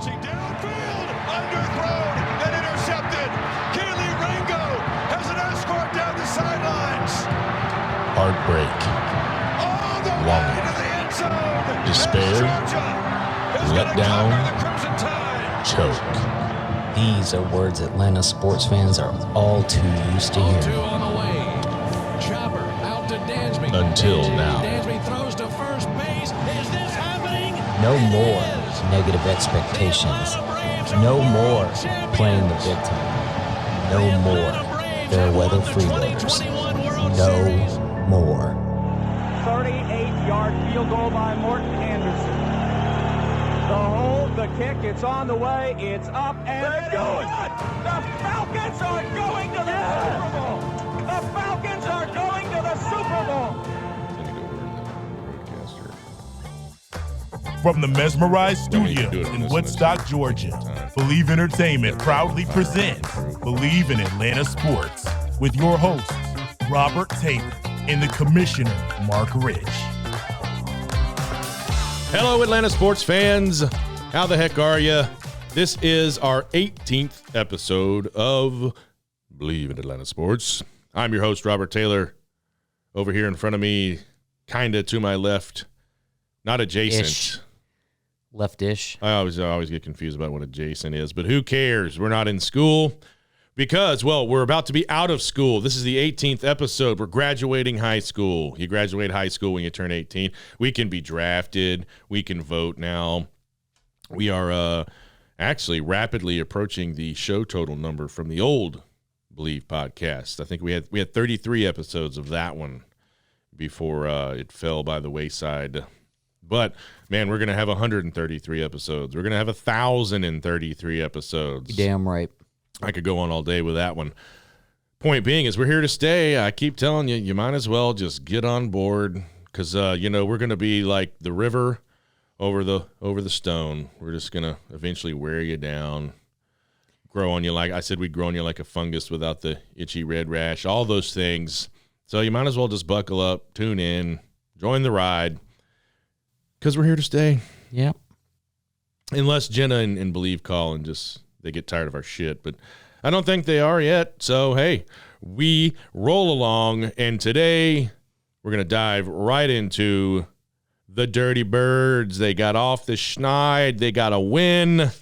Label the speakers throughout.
Speaker 1: launching downfield, underthrown and intercepted. Keely Ringo has an escort down the sidelines.
Speaker 2: Heartbreak, longing, despair, letdown, choke.
Speaker 3: These are words Atlanta sports fans are all too used to hearing.
Speaker 2: Until now.
Speaker 3: No more negative expectations. No more playing the victim. No more fair weather freeloaders. No more.
Speaker 4: 38-yard field goal by Morton Anderson. The hold, the kick, it's on the way, it's up and good. The Falcons are going to the Super Bowl. The Falcons are going to the Super Bowl.
Speaker 5: From the Mesmerized Studio in Woodstock, Georgia, Believe Entertainment proudly presents Believe in Atlanta Sports with your hosts, Robert Taylor and the Commissioner, Mark Rich.
Speaker 2: Hello, Atlanta sports fans. How the heck are you? This is our 18th episode of Believe in Atlanta Sports. I'm your host, Robert Taylor. Over here in front of me, kind of to my left, not adjacent.
Speaker 3: Ish. Left-ish.
Speaker 2: I always get confused about what adjacent is, but who cares? We're not in school because, well, we're about to be out of school. This is the 18th episode. We're graduating high school. You graduate high school when you turn 18. We can be drafted. We can vote now. We are actually rapidly approaching the show total number from the old Believe podcast. I think we had 33 episodes of that one before it fell by the wayside. But, man, we're going to have 133 episodes. We're going to have 1,033 episodes.
Speaker 3: You're damn right.
Speaker 2: I could go on all day with that one. Point being is we're here to stay. I keep telling you, you might as well just get on board because, we're going to be like the river over the stone. We're just going to eventually wear you down, grow on you like I said we'd grow on you like a fungus without the itchy red rash, all those things. So you might as well just buckle up, tune in, join the ride. Because we're here to stay.
Speaker 3: Yep.
Speaker 2: Unless Jenna and Believe call and just they get tired of our shit. But I don't think they are yet. So, hey, we roll along. And today we're going to dive right into the Dirty Birds. They got off the schneid. They got a win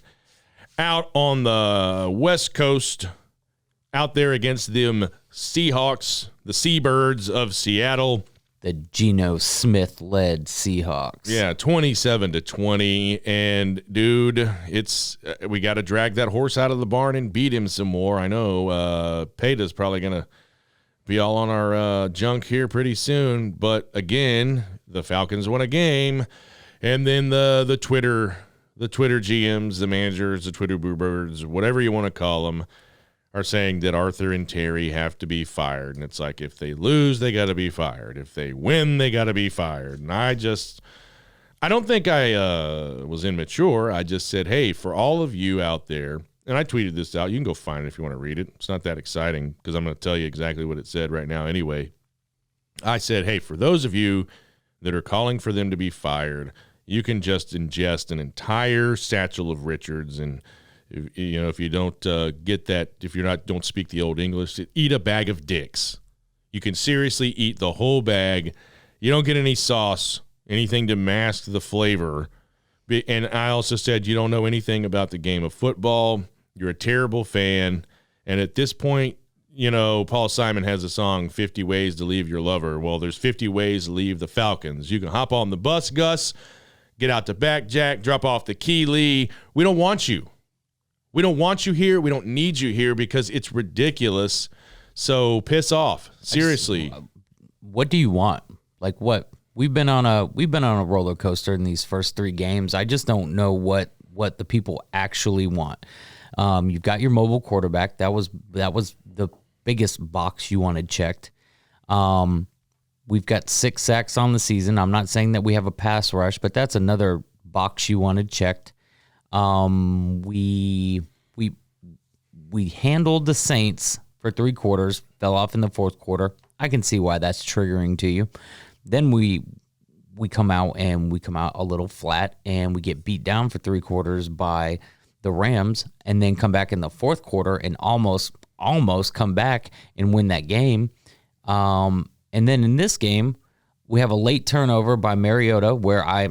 Speaker 2: out on the West Coast out there against them Seahawks, the Seabirds of Seattle.
Speaker 3: The Geno Smith-led Seahawks. Yeah,
Speaker 2: 27-20, and dude, it's we got to drag that horse out of the barn and beat him some more. I know Peta's probably gonna be all on our junk here pretty soon, but again, the Falcons won a game, and then the Twitter GMs, the managers, the Twitter bluebirds, whatever you want to call them, are saying that Arthur and Terry have to be fired. And it's like, if they lose, they got to be fired. If they win, they got to be fired. And I don't think I was immature. I just said, hey, for all of you out there, and I tweeted this out. You can go find it if you want to read it. It's not that exciting because I'm going to tell you exactly what it said right now anyway. I said, hey, for those of you that are calling for them to be fired, you can just ingest an entire satchel of Richards and if you don't get that, if you're not, don't speak the old English, eat a bag of dicks. You can seriously eat the whole bag. You don't get any sauce, anything to mask the flavor. And I also said you don't know anything about the game of football. You're a terrible fan. And at this point, Paul Simon has a song, 50 Ways to Leave Your Lover. Well, there's 50 ways to leave the Falcons. You can hop on the bus, Gus, get out the back, Jack, drop off the key, Lee. We don't want you. We don't want you here. We don't need you here because it's ridiculous. So piss off. Seriously.
Speaker 3: What do you want? Like what? We've been on a roller coaster in these first three games. I just don't know what the people actually want. You've got your mobile quarterback. That was the biggest box you wanted checked. We've got 6 sacks on the season. I'm not saying that we have a pass rush, but that's another box you wanted checked. We handled the Saints for 3 quarters, fell off in the fourth quarter. I can see why that's triggering to you. Then we we come out a little flat, and we get beat down for 3 quarters by the Rams, and then come back in the fourth quarter and almost come back and win that game. And then in this game, we have a late turnover by Mariota, where I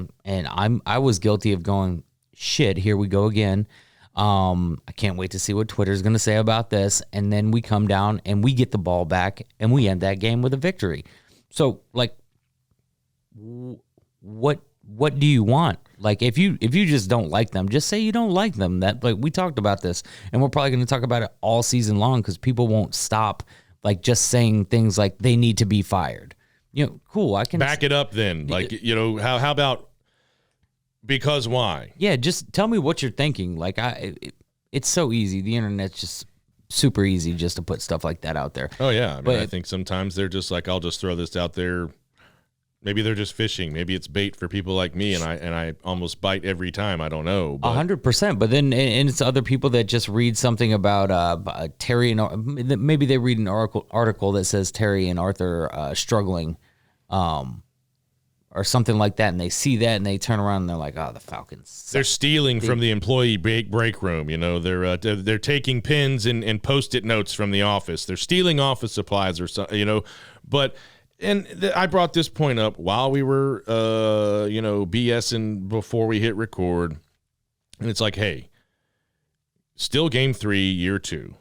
Speaker 3: was guilty of going, shit, here we go again. I can't wait to see what Twitter's going to say about this. And then we come down and we get the ball back and we end that game with a victory. So, like, what do you want? Like, if you just don't like them, just say you don't like them. That, like, we talked about this, and we're probably going to talk about it all season long, because people won't stop, like, just saying things like they need to be fired. You know, cool. I can
Speaker 2: back it up then. Like, you know, how about because why?
Speaker 3: Yeah, just tell me what you're thinking. Like, it's so easy. The internet's just super easy just to put stuff like that out there.
Speaker 2: Oh yeah, I mean, I think sometimes they're just like, I'll just throw this out there. Maybe they're just fishing. Maybe it's bait for people like me, and I almost bite every time. I don't know.
Speaker 3: 100%. But then, and it's other people that just read something about Terry and maybe they read an article that says Terry and Arthur struggling, or something like that, and they see that and they turn around and they're like, "Oh, the Falcons suck."
Speaker 2: They're stealing from the employee break room. You know, they're taking pins and Post-it notes from the office. They're stealing office supplies or something. You know, but. And I brought this point up while we were, BSing before we hit record. And it's like, hey, still game 3, year 2.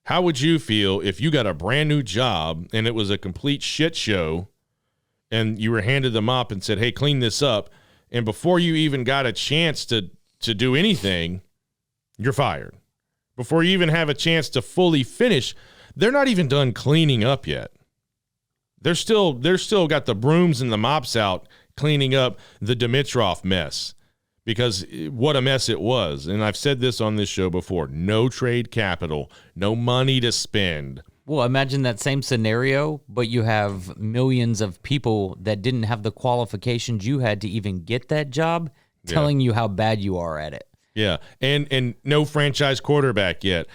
Speaker 2: How would you feel if you got a brand new job and it was a complete shit show and you were handed the mop and said, hey, clean this up. And before you even got a chance to do anything, you're fired. Before you even have a chance to fully finish, they're not even done cleaning up yet. They're still got the brooms and the mops out cleaning up the Dimitrov mess, because what a mess it was. And I've said this on this show before, no trade capital, no money to spend.
Speaker 3: Well, imagine that same scenario, but you have millions of people that didn't have the qualifications you had to even get that job telling you how bad you are at it.
Speaker 2: Yeah, and no franchise quarterback yet.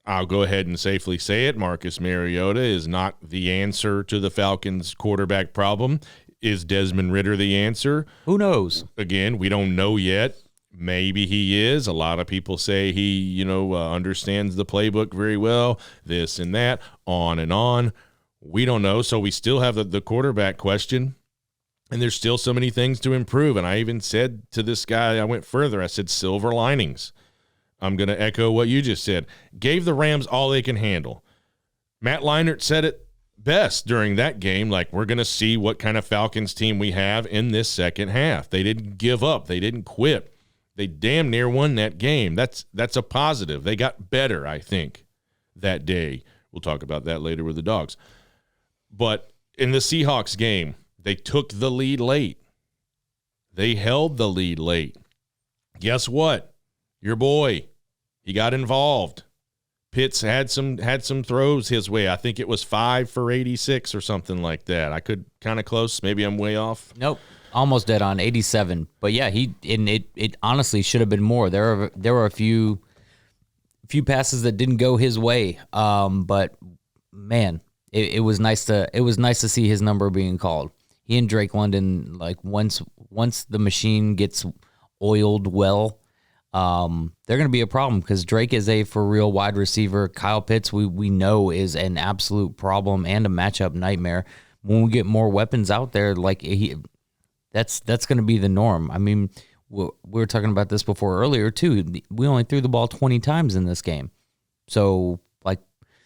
Speaker 2: I'll go ahead and safely say it. Marcus Mariota is not the answer to the Falcons' quarterback problem. Is Desmond Ridder the answer?
Speaker 3: Who knows?
Speaker 2: Again, we don't know yet. Maybe he is. A lot of people say he, understands the playbook very well, this and that, on and on. We don't know. So we still have the quarterback question, and there's still so many things to improve. And I even said to this guy, I went further. I said silver linings. I'm going to echo what you just said. Gave the Rams all they can handle. Matt Leinart said it best during that game, like, we're going to see what kind of Falcons team we have in this second half. They didn't give up. They didn't quit. They damn near won that game. That's a positive. They got better, I think, that day. We'll talk about that later with the Dogs. But in the Seahawks game, they took the lead late. They held the lead late. Guess what? Your boy, he got involved. Pitts had some throws his way. I think it was 5 for 86 or something like that. I could kind of close. Maybe I'm way off.
Speaker 3: Nope, almost dead on 87. But yeah, it honestly should have been more. There were a few passes that didn't go his way. But man, it was nice to see his number being called. He and Drake London, like, once the machine gets oiled well, they're going to be a problem, because Drake is a for real wide receiver. Kyle Pitts, we know, is an absolute problem and a matchup nightmare. When we get more weapons out there, like, that's going to be the norm. I mean, we were talking about this before earlier too. We only threw the ball 20 times in this game, so, like,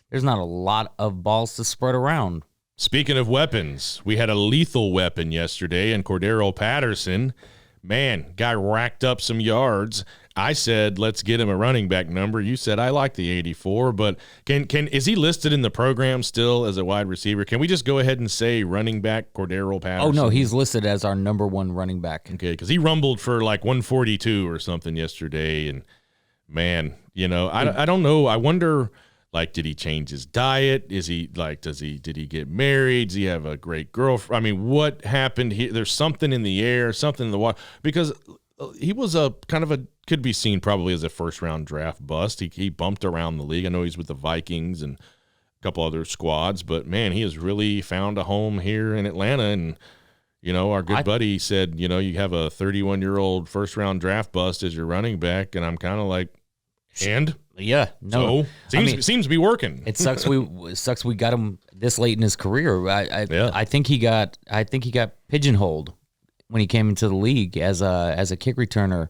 Speaker 3: there's not a lot of balls to spread around.
Speaker 2: Speaking of weapons, we had a lethal weapon yesterday in Cordero Patterson. Man, guy racked up some yards. I said, let's get him a running back number. You said, I like the 84, but is he listed in the program still as a wide receiver? Can we just go ahead and say running back Cordero Patterson?
Speaker 3: Oh, no, he's listed as our number 1 running back.
Speaker 2: Okay, because he rumbled for like 142 or something yesterday. And, man, I don't know. I wonder, like, did he change his diet? Is he, like, did he get married? Does he have a great girlfriend? I mean, what happened here? There's something in the air, something in the water. Because he was could be seen probably as a first-round draft bust. He bumped around the league. I know he's with the Vikings and a couple other squads, but, man, he has really found a home here in Atlanta. And, Our good buddy said, you have a 31-year-old first-round draft bust as your running back, and I'm kind of like, and?
Speaker 3: Yeah, no.
Speaker 2: So, seems to be working.
Speaker 3: It sucks we got him this late in his career. I think he got pigeonholed when he came into the league as a kick returner,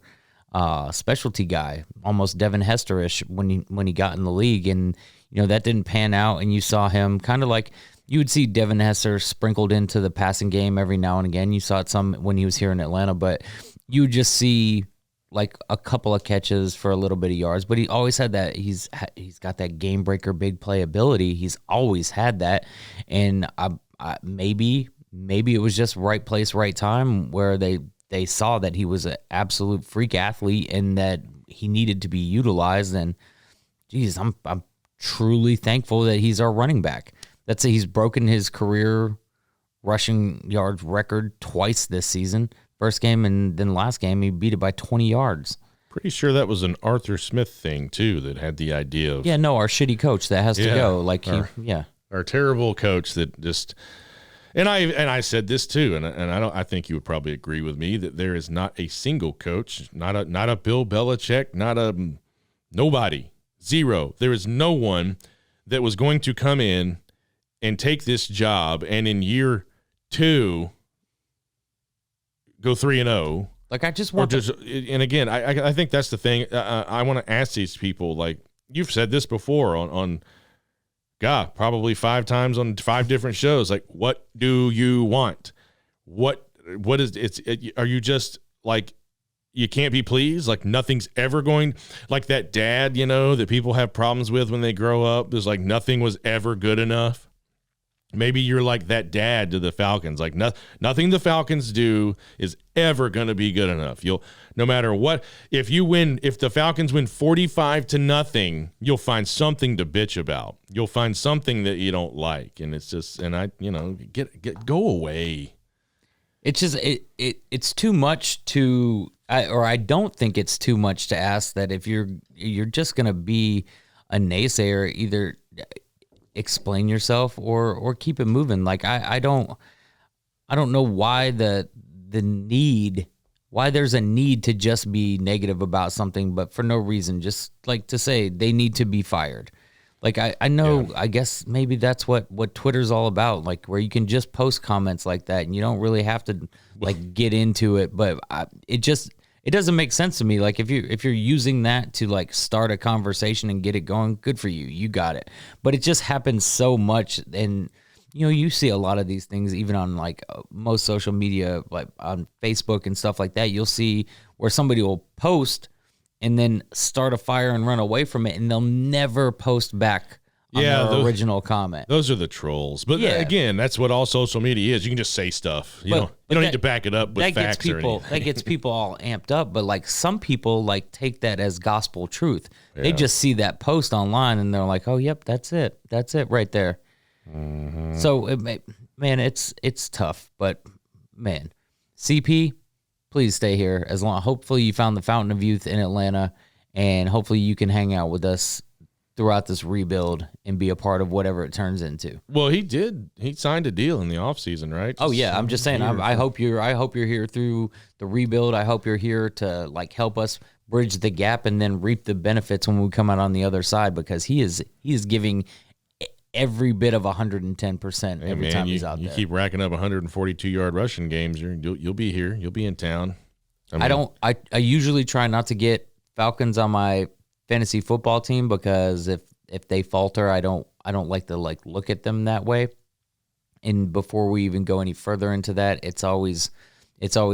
Speaker 3: specialty guy, almost Devin Hester-ish when he got in the league, and that didn't pan out, and you saw him kind of like you would see Devin Hester sprinkled into the passing game every now and again. You saw it some when he was here in Atlanta, but you would just see like a couple of catches for a little bit of yards, but he always had that. He's got that game breaker, big play ability. He's always had that, and maybe it was just right place, right time, where they saw that he was an absolute freak athlete and that he needed to be utilized. And geez, I'm truly thankful that he's our running back. He's broken his career rushing yards record twice this season. First game and then last game, he beat it by 20 yards.
Speaker 2: Pretty sure that was an Arthur Smith thing, too, that had the idea of...
Speaker 3: Yeah, no, our shitty coach that has to go. Like,
Speaker 2: Our terrible coach that just... And I said this, too, and I think you would probably agree with me, that there is not a single coach, not a Bill Belichick, nobody, zero. There is no one that was going to come in and take this job and in year 2... go 3-0.
Speaker 3: Like, I just want
Speaker 2: and again, I think that's the thing. I want to ask these people, like, you've said this before on probably 5 times on 5 different shows. Like, what do you want? What is are you just like, you can't be pleased? Like, nothing's ever going, like that dad, that people have problems with when they grow up. There's like, nothing was ever good enough. Maybe you're like that dad to the Falcons. Like, nothing the Falcons do is ever going to be good enough. No matter what, if the Falcons win 45-0, you'll find something to bitch about. You'll find something that you don't like, and it's just, go away.
Speaker 3: It's just it's too much to, I don't think it's too much to ask that if you're just going to be a naysayer, either explain yourself or keep it moving. Like, I don't know why why there's a need to just be negative about something, but for no reason, just like to say they need to be fired. Like, I know, yeah. I guess maybe that's what Twitter's all about, like, where you can just post comments like that and you don't really have to like get into it, but it doesn't make sense to me. Like, if you're using that to like start a conversation and get it going, good for you. You got it. But it just happens so much, and you see a lot of these things even on like most social media, like on Facebook and stuff like that. You'll see where somebody will post and then start a fire and run away from it, and they'll never post back on their original comment.
Speaker 2: Those are the trolls. But again, that's what all social media is. You can just say stuff. You don't need to back it up with facts or anything.
Speaker 3: That gets people all amped up. But like, some people like take that as gospel truth. Yeah. They just see that post online and they're like, oh, yep, that's it. That's it right there. Mm-hmm. So, it's tough. But, man, CP, please stay here as long. Hopefully you found the Fountain of Youth in Atlanta, and hopefully you can hang out with us throughout this rebuild and be a part of whatever it turns into.
Speaker 2: Well, he did. He signed a deal in the offseason, right?
Speaker 3: Oh yeah, I'm just saying. I hope you're here through the rebuild. I hope you're here to like help us bridge the gap and then reap the benefits when we come out on the other side, because he is giving every bit of 110% every time he's out there.
Speaker 2: You keep racking up 142-yard rushing games, you'll be here. You'll be in town.
Speaker 3: I usually try not to get Falcons on my fantasy football team, because if they falter, I don't like to like look at them that way. And before we even go any further into that, it's always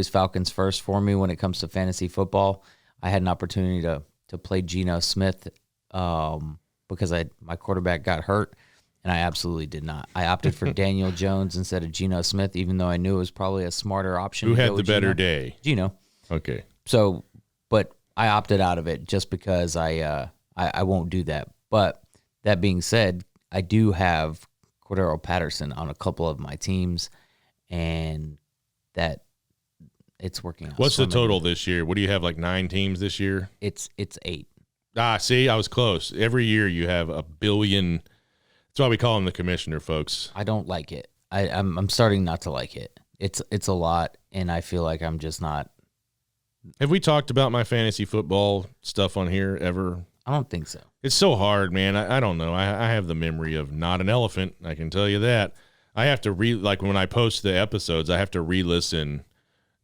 Speaker 3: Falcons first for me when it comes to fantasy football. I had an opportunity to play Geno Smith because my quarterback got hurt, and I absolutely did not. I opted for Daniel Jones instead of Geno Smith, even though I knew it was probably a smarter option.
Speaker 2: Who had the better day?
Speaker 3: Geno.
Speaker 2: Okay.
Speaker 3: So, but I opted out of it just because I won't do that. But that being said, I do have Cordero Patterson on a couple of my teams, and that it's working out.
Speaker 2: What's the total this year? What do you have, like 9 teams this year?
Speaker 3: It's 8.
Speaker 2: See, I was close. Every year you have a billion. That's why we call him the commissioner, folks.
Speaker 3: I don't like it. I'm starting not to like it. It's a lot, and I feel like I'm just not.
Speaker 2: Have we talked about my fantasy football stuff on here ever?
Speaker 3: I don't think so.
Speaker 2: It's so hard, man. I don't know. I have the memory of not an elephant. I can tell you that. I have to like when I post the episodes, I have to re-listen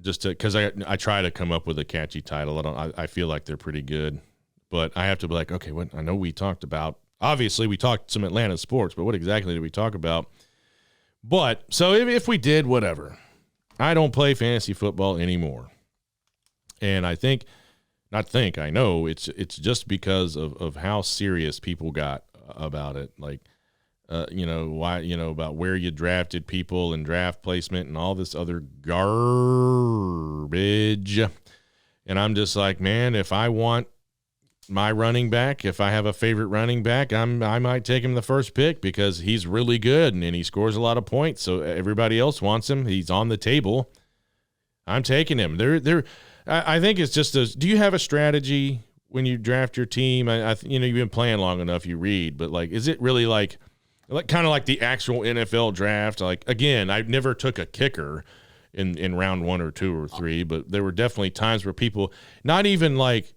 Speaker 2: just to, because I try to come up with a catchy title. I feel like they're pretty good, but I have to be like, okay, what I know we talked about. Obviously, we talked some Atlanta sports, but what exactly did we talk about? But so if we did, whatever. I don't play fantasy football anymore, and I know it's just because of how serious people got about it. Like, why, about where you drafted people and draft placement and all this other garbage. And I'm just like, man, if I want my running back, if I have a favorite running back, I might take him the first pick because he's really good and he scores a lot of points. So everybody else wants him. He's on the table. I'm taking him. I think it's just do you have a strategy when you draft your team? You've been playing long enough, you read, but like, is it really like kind of like the actual NFL draft? Like, again, I never took a kicker in round 1 or 2 or 3, but there were definitely times where people not even like,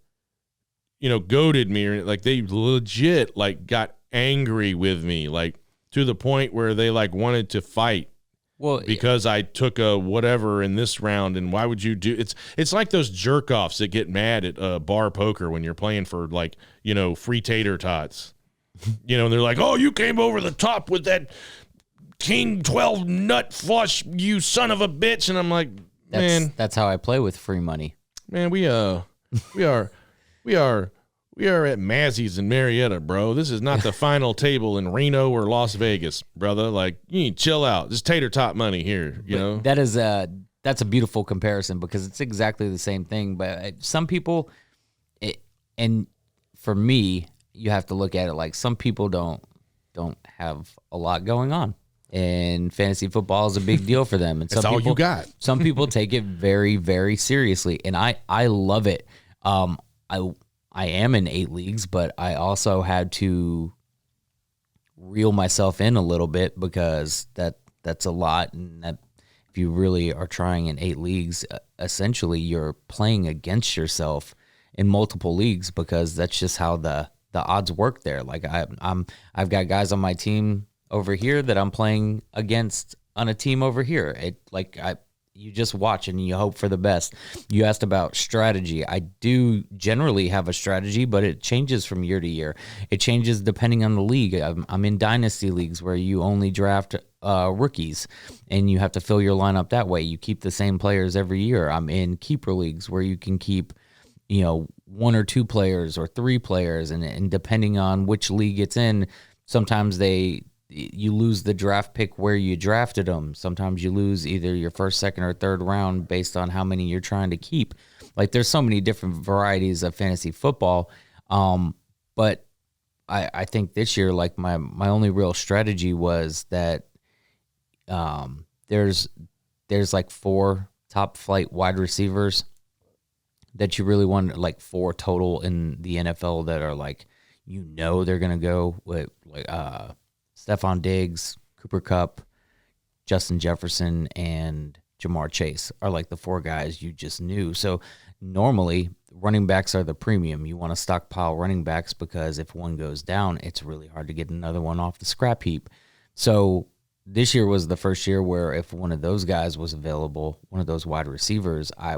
Speaker 2: goaded me, or like they legit like got angry with me, like to the point where they like wanted to fight. Well, because I took a whatever in this round, and why would you do it's like those jerk offs that get mad at bar poker when you're playing for like, free tater tots. They're like, oh, you came over the top with that King 12 nut flush, you son of a bitch. And I'm like, man,
Speaker 3: that's how I play with free money.
Speaker 2: Man, we are at Mazzy's in Marietta, bro. This is not the final table in Reno or Las Vegas, brother. Like, you need to chill out. Just tater tot money here, know?
Speaker 3: That's a beautiful comparison because it's exactly the same thing. But some people, and for me, you have to look at it like some people don't have a lot going on. And fantasy football is a big deal for them. And
Speaker 2: that's all you got.
Speaker 3: Some people take it very, very seriously. And I love it. I am in 8 leagues, but I also had to reel myself in a little bit because that's a lot. And that if you really are trying in 8 leagues, essentially you're playing against yourself in multiple leagues because that's just how the odds work there. Like I've got guys on my team over here that I'm playing against on a team over here. You just watch and you hope for the best. You asked about strategy. I do generally have a strategy, but it changes from year to year. It changes depending on the league. I'm in dynasty leagues where you only draft rookies and you have to fill your lineup that way. You keep the same players every year. I'm in keeper leagues where you can keep, 1 or 2 players or 3 players. And depending on which league it's in, sometimes you lose the draft pick where you drafted them. Sometimes you lose either your first, second, or third round based on how many you're trying to keep. Like there's so many different varieties of fantasy football. But I think this year, like my only real strategy was that there's like 4 top flight wide receivers that you really want, like 4 total in the NFL that are like, they're going to go with like, Stephon Diggs, Cooper Kupp, Justin Jefferson, and Jamar Chase are like the 4 guys you just knew. So normally running backs are the premium. You want to stockpile running backs because if one goes down, it's really hard to get another one off the scrap heap. So this year was the first year where if one of those guys was available, one of those wide receivers, I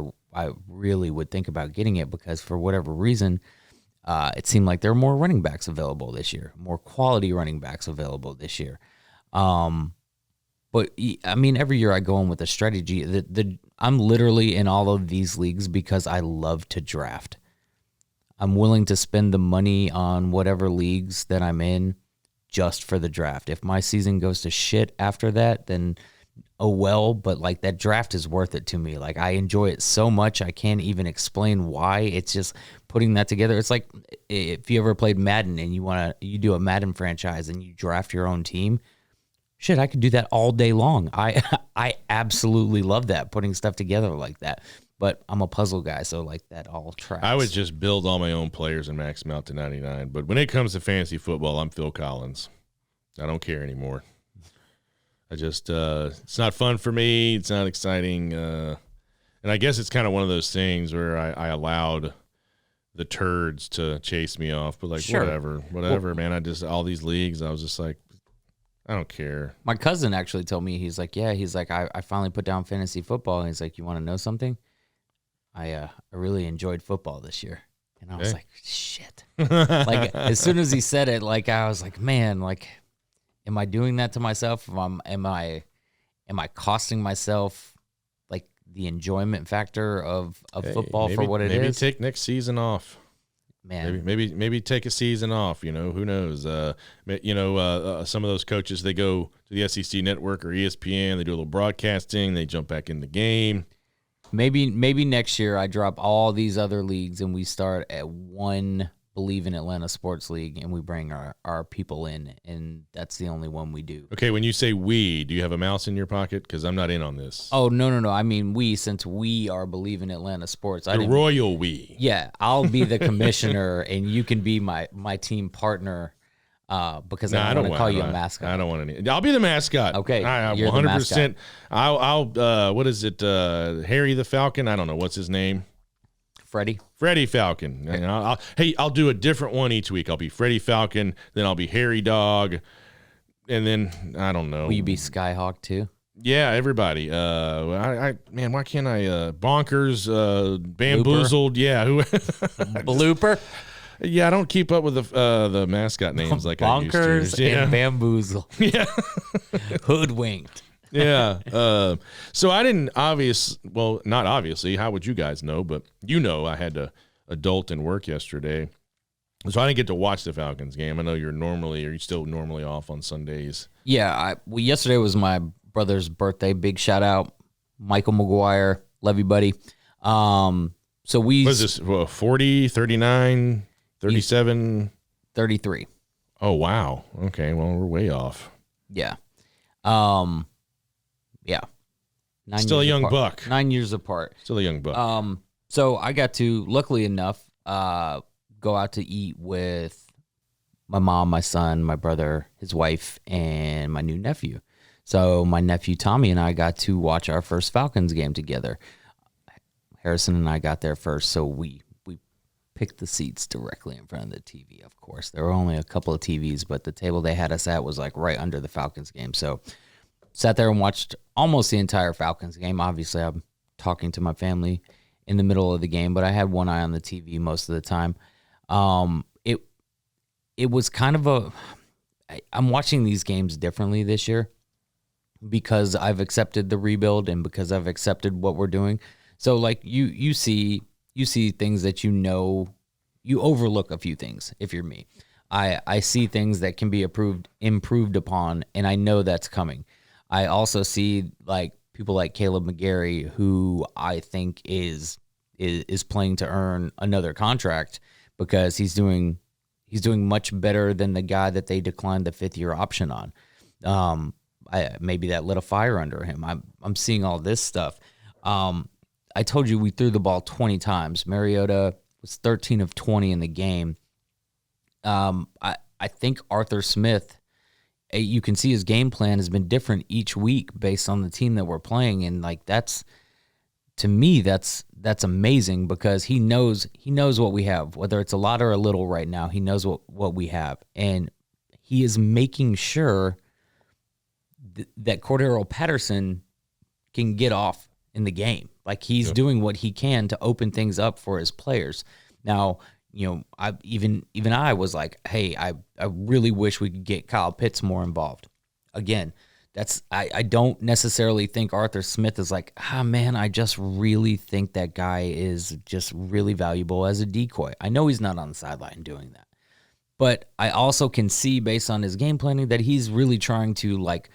Speaker 3: really would think about getting it because for whatever reason, it seemed like there were more running backs available this year, more quality running backs available this year. But I mean, every year I go in with a strategy. I'm literally in all of these leagues because I love to draft. I'm willing to spend the money on whatever leagues that I'm in just for the draft. If my season goes to shit after that, then oh well, but like that draft is worth it to me. Like I enjoy it so much I can't even explain why. It's just putting that together. It's like if you ever played Madden and you do a Madden franchise and you draft your own team. Shit, I could do that all day long. I absolutely love that, putting stuff together like that. But I'm a puzzle guy, so like that all tracks.
Speaker 2: I would just build all my own players and max them out to 99. But when it comes to fantasy football, I'm Phil Collins. I don't care anymore. I just it's not fun for me. It's not exciting. And I guess it's kind of one of those things where I allowed the turds to chase me off, but like
Speaker 3: Sure.
Speaker 2: whatever, man. All these leagues, I was just like, I don't care.
Speaker 3: My cousin actually told me, he's like, I finally put down fantasy football. And he's like, you want to know something? I really enjoyed football this year. And I was like, shit. Like, as soon as he said it, like, I was like, man, like, am I doing that to myself? Am I costing myself like the enjoyment factor of football for what it is?
Speaker 2: Maybe take next season off.
Speaker 3: Man,
Speaker 2: Maybe take a season off. You know, who knows? Some of those coaches, they go to the SEC network or ESPN. They do a little broadcasting. They jump back in the game.
Speaker 3: maybe next year I drop all these other leagues and we start at one Believe in Atlanta Sports League and we bring our people in, and that's the only one we do.
Speaker 2: Okay, when you say we, do you have a mouse in your pocket? Because I'm not in on this.
Speaker 3: Oh, no. I mean, since we are Believe in Atlanta Sports.
Speaker 2: The royal we.
Speaker 3: Yeah, I'll be the commissioner and you can be my team partner because I don't want to call you a mascot.
Speaker 2: I don't want any. I'll be the mascot.
Speaker 3: Okay,
Speaker 2: you're 100%. I'll what is it? Harry the Falcon? I don't know. What's his name? Freddie Falcon. And I'll do a different one each week. I'll be Freddie Falcon, then I'll be Harry Dog, and then I don't know.
Speaker 3: Will you be Skyhawk too?
Speaker 2: Yeah, everybody. Man, why can't I? Bonkers, Bamboozled. Yeah, who?
Speaker 3: Blooper.
Speaker 2: Yeah, I don't keep up with the mascot names like I used to.
Speaker 3: Bonkers and Bamboozle.
Speaker 2: Yeah,
Speaker 3: Hoodwinked.
Speaker 2: Yeah. So I didn't not obviously. How would you guys know? But I had to adult and work yesterday. So I didn't get to watch the Falcons game. I know you're still normally off on Sundays.
Speaker 3: Yeah. Yesterday was my brother's birthday. Big shout out, Michael McGuire. Love you, buddy. So
Speaker 2: What is this? 40, 39, 37?
Speaker 3: 33.
Speaker 2: Oh, wow. Okay. Well, we're way off.
Speaker 3: Yeah. Yeah.
Speaker 2: Still a young buck.
Speaker 3: 9 years apart.
Speaker 2: Still a young buck.
Speaker 3: So I got to, luckily enough, go out to eat with my mom, my son, my brother, his wife, and my new nephew. So my nephew Tommy and I got to watch our first Falcons game together. Harrison and I got there first, so we picked the seats directly in front of the TV, of course. There were only a couple of TVs, but the table they had us at was like right under the Falcons game. So sat there and watched almost the entire Falcons game. Obviously, I'm talking to my family in the middle of the game, but I had one eye on the TV most of the time. It was kind of I'm watching these games differently this year because I've accepted the rebuild and because I've accepted what we're doing. So like you see things that you overlook a few things if you're me. I see things that can be improved upon, and I know that's coming. I also see like people like Caleb McGarry, who I think is playing to earn another contract because he's doing much better than the guy that they declined the 5th-year option on. Maybe that lit a fire under him. I'm seeing all this stuff. I told you we threw the ball 20 times. Mariota was 13 of 20 in the game. I think Arthur Smith, you can see his game plan has been different each week based on the team that we're playing, and like that's amazing because he knows what we have, whether it's a lot or a little right now. He knows what we have, and he is making sure that Cordero Patterson can get off in the game. Like he's doing what he can to open things up for his players. Now, I was like, hey, I really wish we could get Kyle Pitts more involved. Again, I don't necessarily think Arthur Smith is like, man, I just really think that guy is just really valuable as a decoy. I know he's not on the sideline doing that. But I also can see based on his game planning that he's really trying to like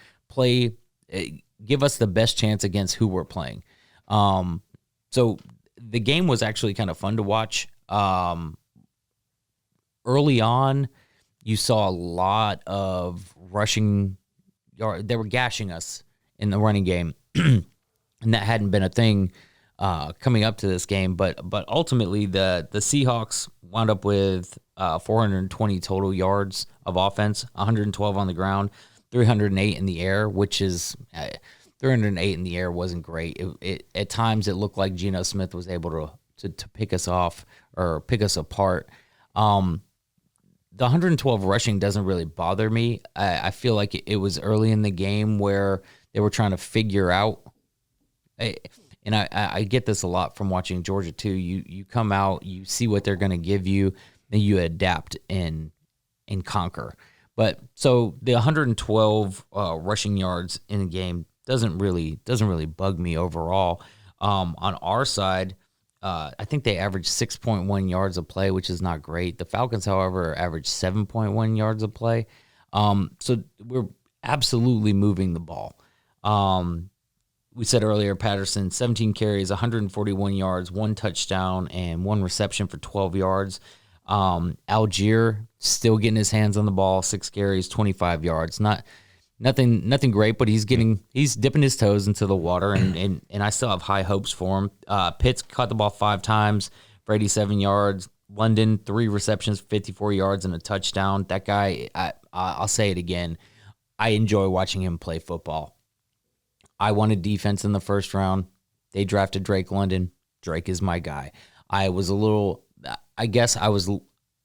Speaker 3: give us the best chance against who we're playing. So the game was actually kind of fun to watch. Early on, you saw a lot of rushing. They were gashing us in the running game, and that hadn't been a thing coming up to this game. But ultimately, the Seahawks wound up with 420 total yards of offense, 112 on the ground. 308 in the air, which is 308 in the air wasn't great. It at times it looked like Geno Smith was able to pick us off or pick us apart. The 112 rushing doesn't really bother me. I feel like it was early in the game where they were trying to figure out. And I get this a lot from watching Georgia too. You come out, you see what they're going to give you, then you adapt and conquer. But so the 112 rushing yards in the game doesn't really bug me overall. On our side, I think they averaged 6.1 yards a play, which is not great. The Falcons, however, averaged 7.1 yards a play. So we're absolutely moving the ball. We said earlier, Patterson, 17 carries, 141 yards, 1 touchdown, and 1 reception for 12 yards. Algier still getting his hands on the ball, 6 carries, 25 yards. Nothing great, but he's dipping his toes into the water, and I still have high hopes for him. Pitts caught the ball 5 times for 87 yards. London, 3 receptions, 54 yards, and a touchdown. That guy, I'll say it again, I enjoy watching him play football. I wanted defense in the first round. They drafted Drake London. Drake is my guy. I guess I was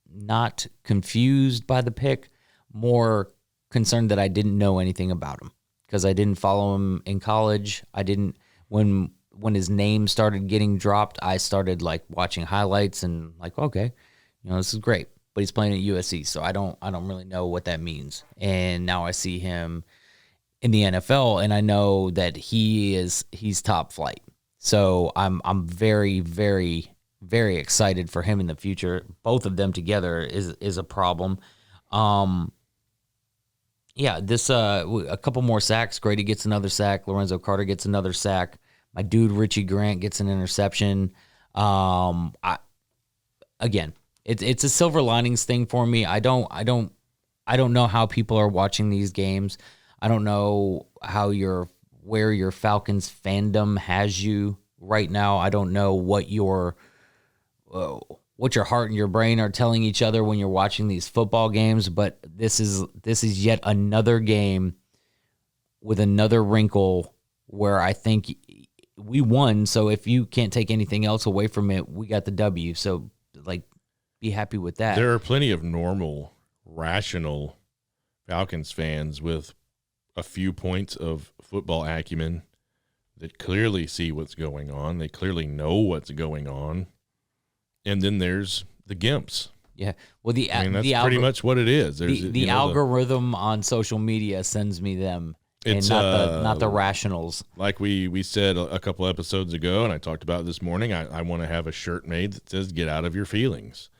Speaker 3: not confused by the pick, more concerned that I didn't know anything about him because I didn't follow him in college. I didn't, when his name started getting dropped, I started like watching highlights and like, okay, this is great, but he's playing at USC. So I don't really know what that means. And now I see him in the NFL, and I know that he's top flight. So I'm very, very, very excited for him in the future. Both of them together is a problem. A couple more sacks. Grady gets another sack. Lorenzo Carter gets another sack. My dude Richie Grant gets an interception. Again, it's a silver linings thing for me. I don't know how people are watching these games. I don't know where your Falcons fandom has you right now. I don't know what your heart and your brain are telling each other when you're watching these football games, but this is yet another game with another wrinkle where I think we won. So if you can't take anything else away from it, we got the W. So like, be happy with that.
Speaker 2: There are plenty of normal, rational Falcons fans with a few points of football acumen that clearly see what's going on. They clearly know what's going on. And then there's the gimps.
Speaker 3: Yeah. Well,
Speaker 2: that's pretty much what it is.
Speaker 3: The algorithm on social media sends me them, and not the rationals.
Speaker 2: Like we said a couple episodes ago, and I talked about this morning, I want to have a shirt made that says, "Get out of your feelings."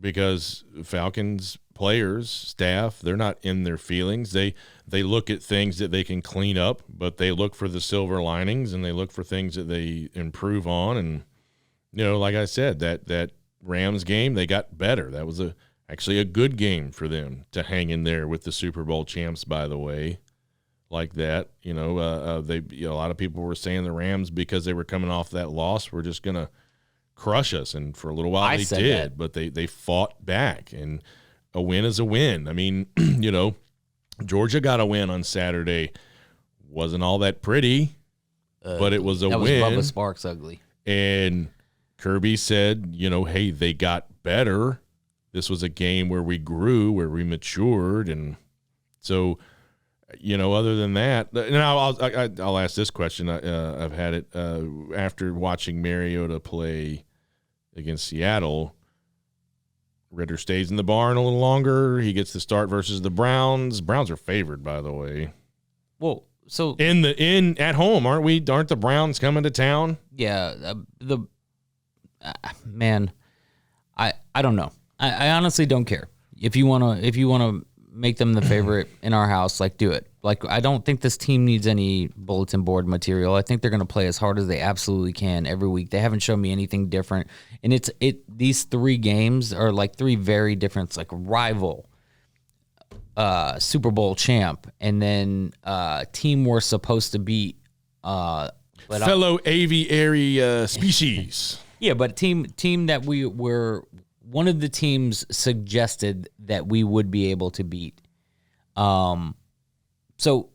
Speaker 2: Because Falcons players, staff, they're not in their feelings. They look at things that they can clean up, but they look for the silver linings and they look for things that they improve on. And, like I said, that Rams game, they got better. That was actually a good game for them to hang in there with the Super Bowl champs, by the way, like that. A lot of people were saying the Rams, because they were coming off that loss, were just going to crush us, and for a little while they did, but they fought back, and a win is a win. I mean, Georgia got a win on Saturday. Wasn't all that pretty, but it was a win.
Speaker 3: That was Bubba Sparks ugly.
Speaker 2: And Kirby said, hey, they got better. This was a game where we grew, where we matured, and so other than that, and I'll ask this question. I've had it after watching Mariota play against Seattle. Ritter stays in the barn a little longer. He gets the start versus the Browns. Browns are favored, by the way.
Speaker 3: Well, so
Speaker 2: at home, aren't we? Aren't the Browns coming to town?
Speaker 3: Yeah. Man, I don't know. I honestly don't care. If you wanna make them the favorite in our house, like, do it. Like, I don't think this team needs any bulletin board material. I think they're going to play as hard as they absolutely can every week. They haven't shown me anything different. And these 3 games are like 3 very different, like rival Super Bowl champ, and then team we're supposed to beat.
Speaker 2: Fellow aviary species.
Speaker 3: Yeah, but team that we were, one of the teams suggested that we would be able to beat. So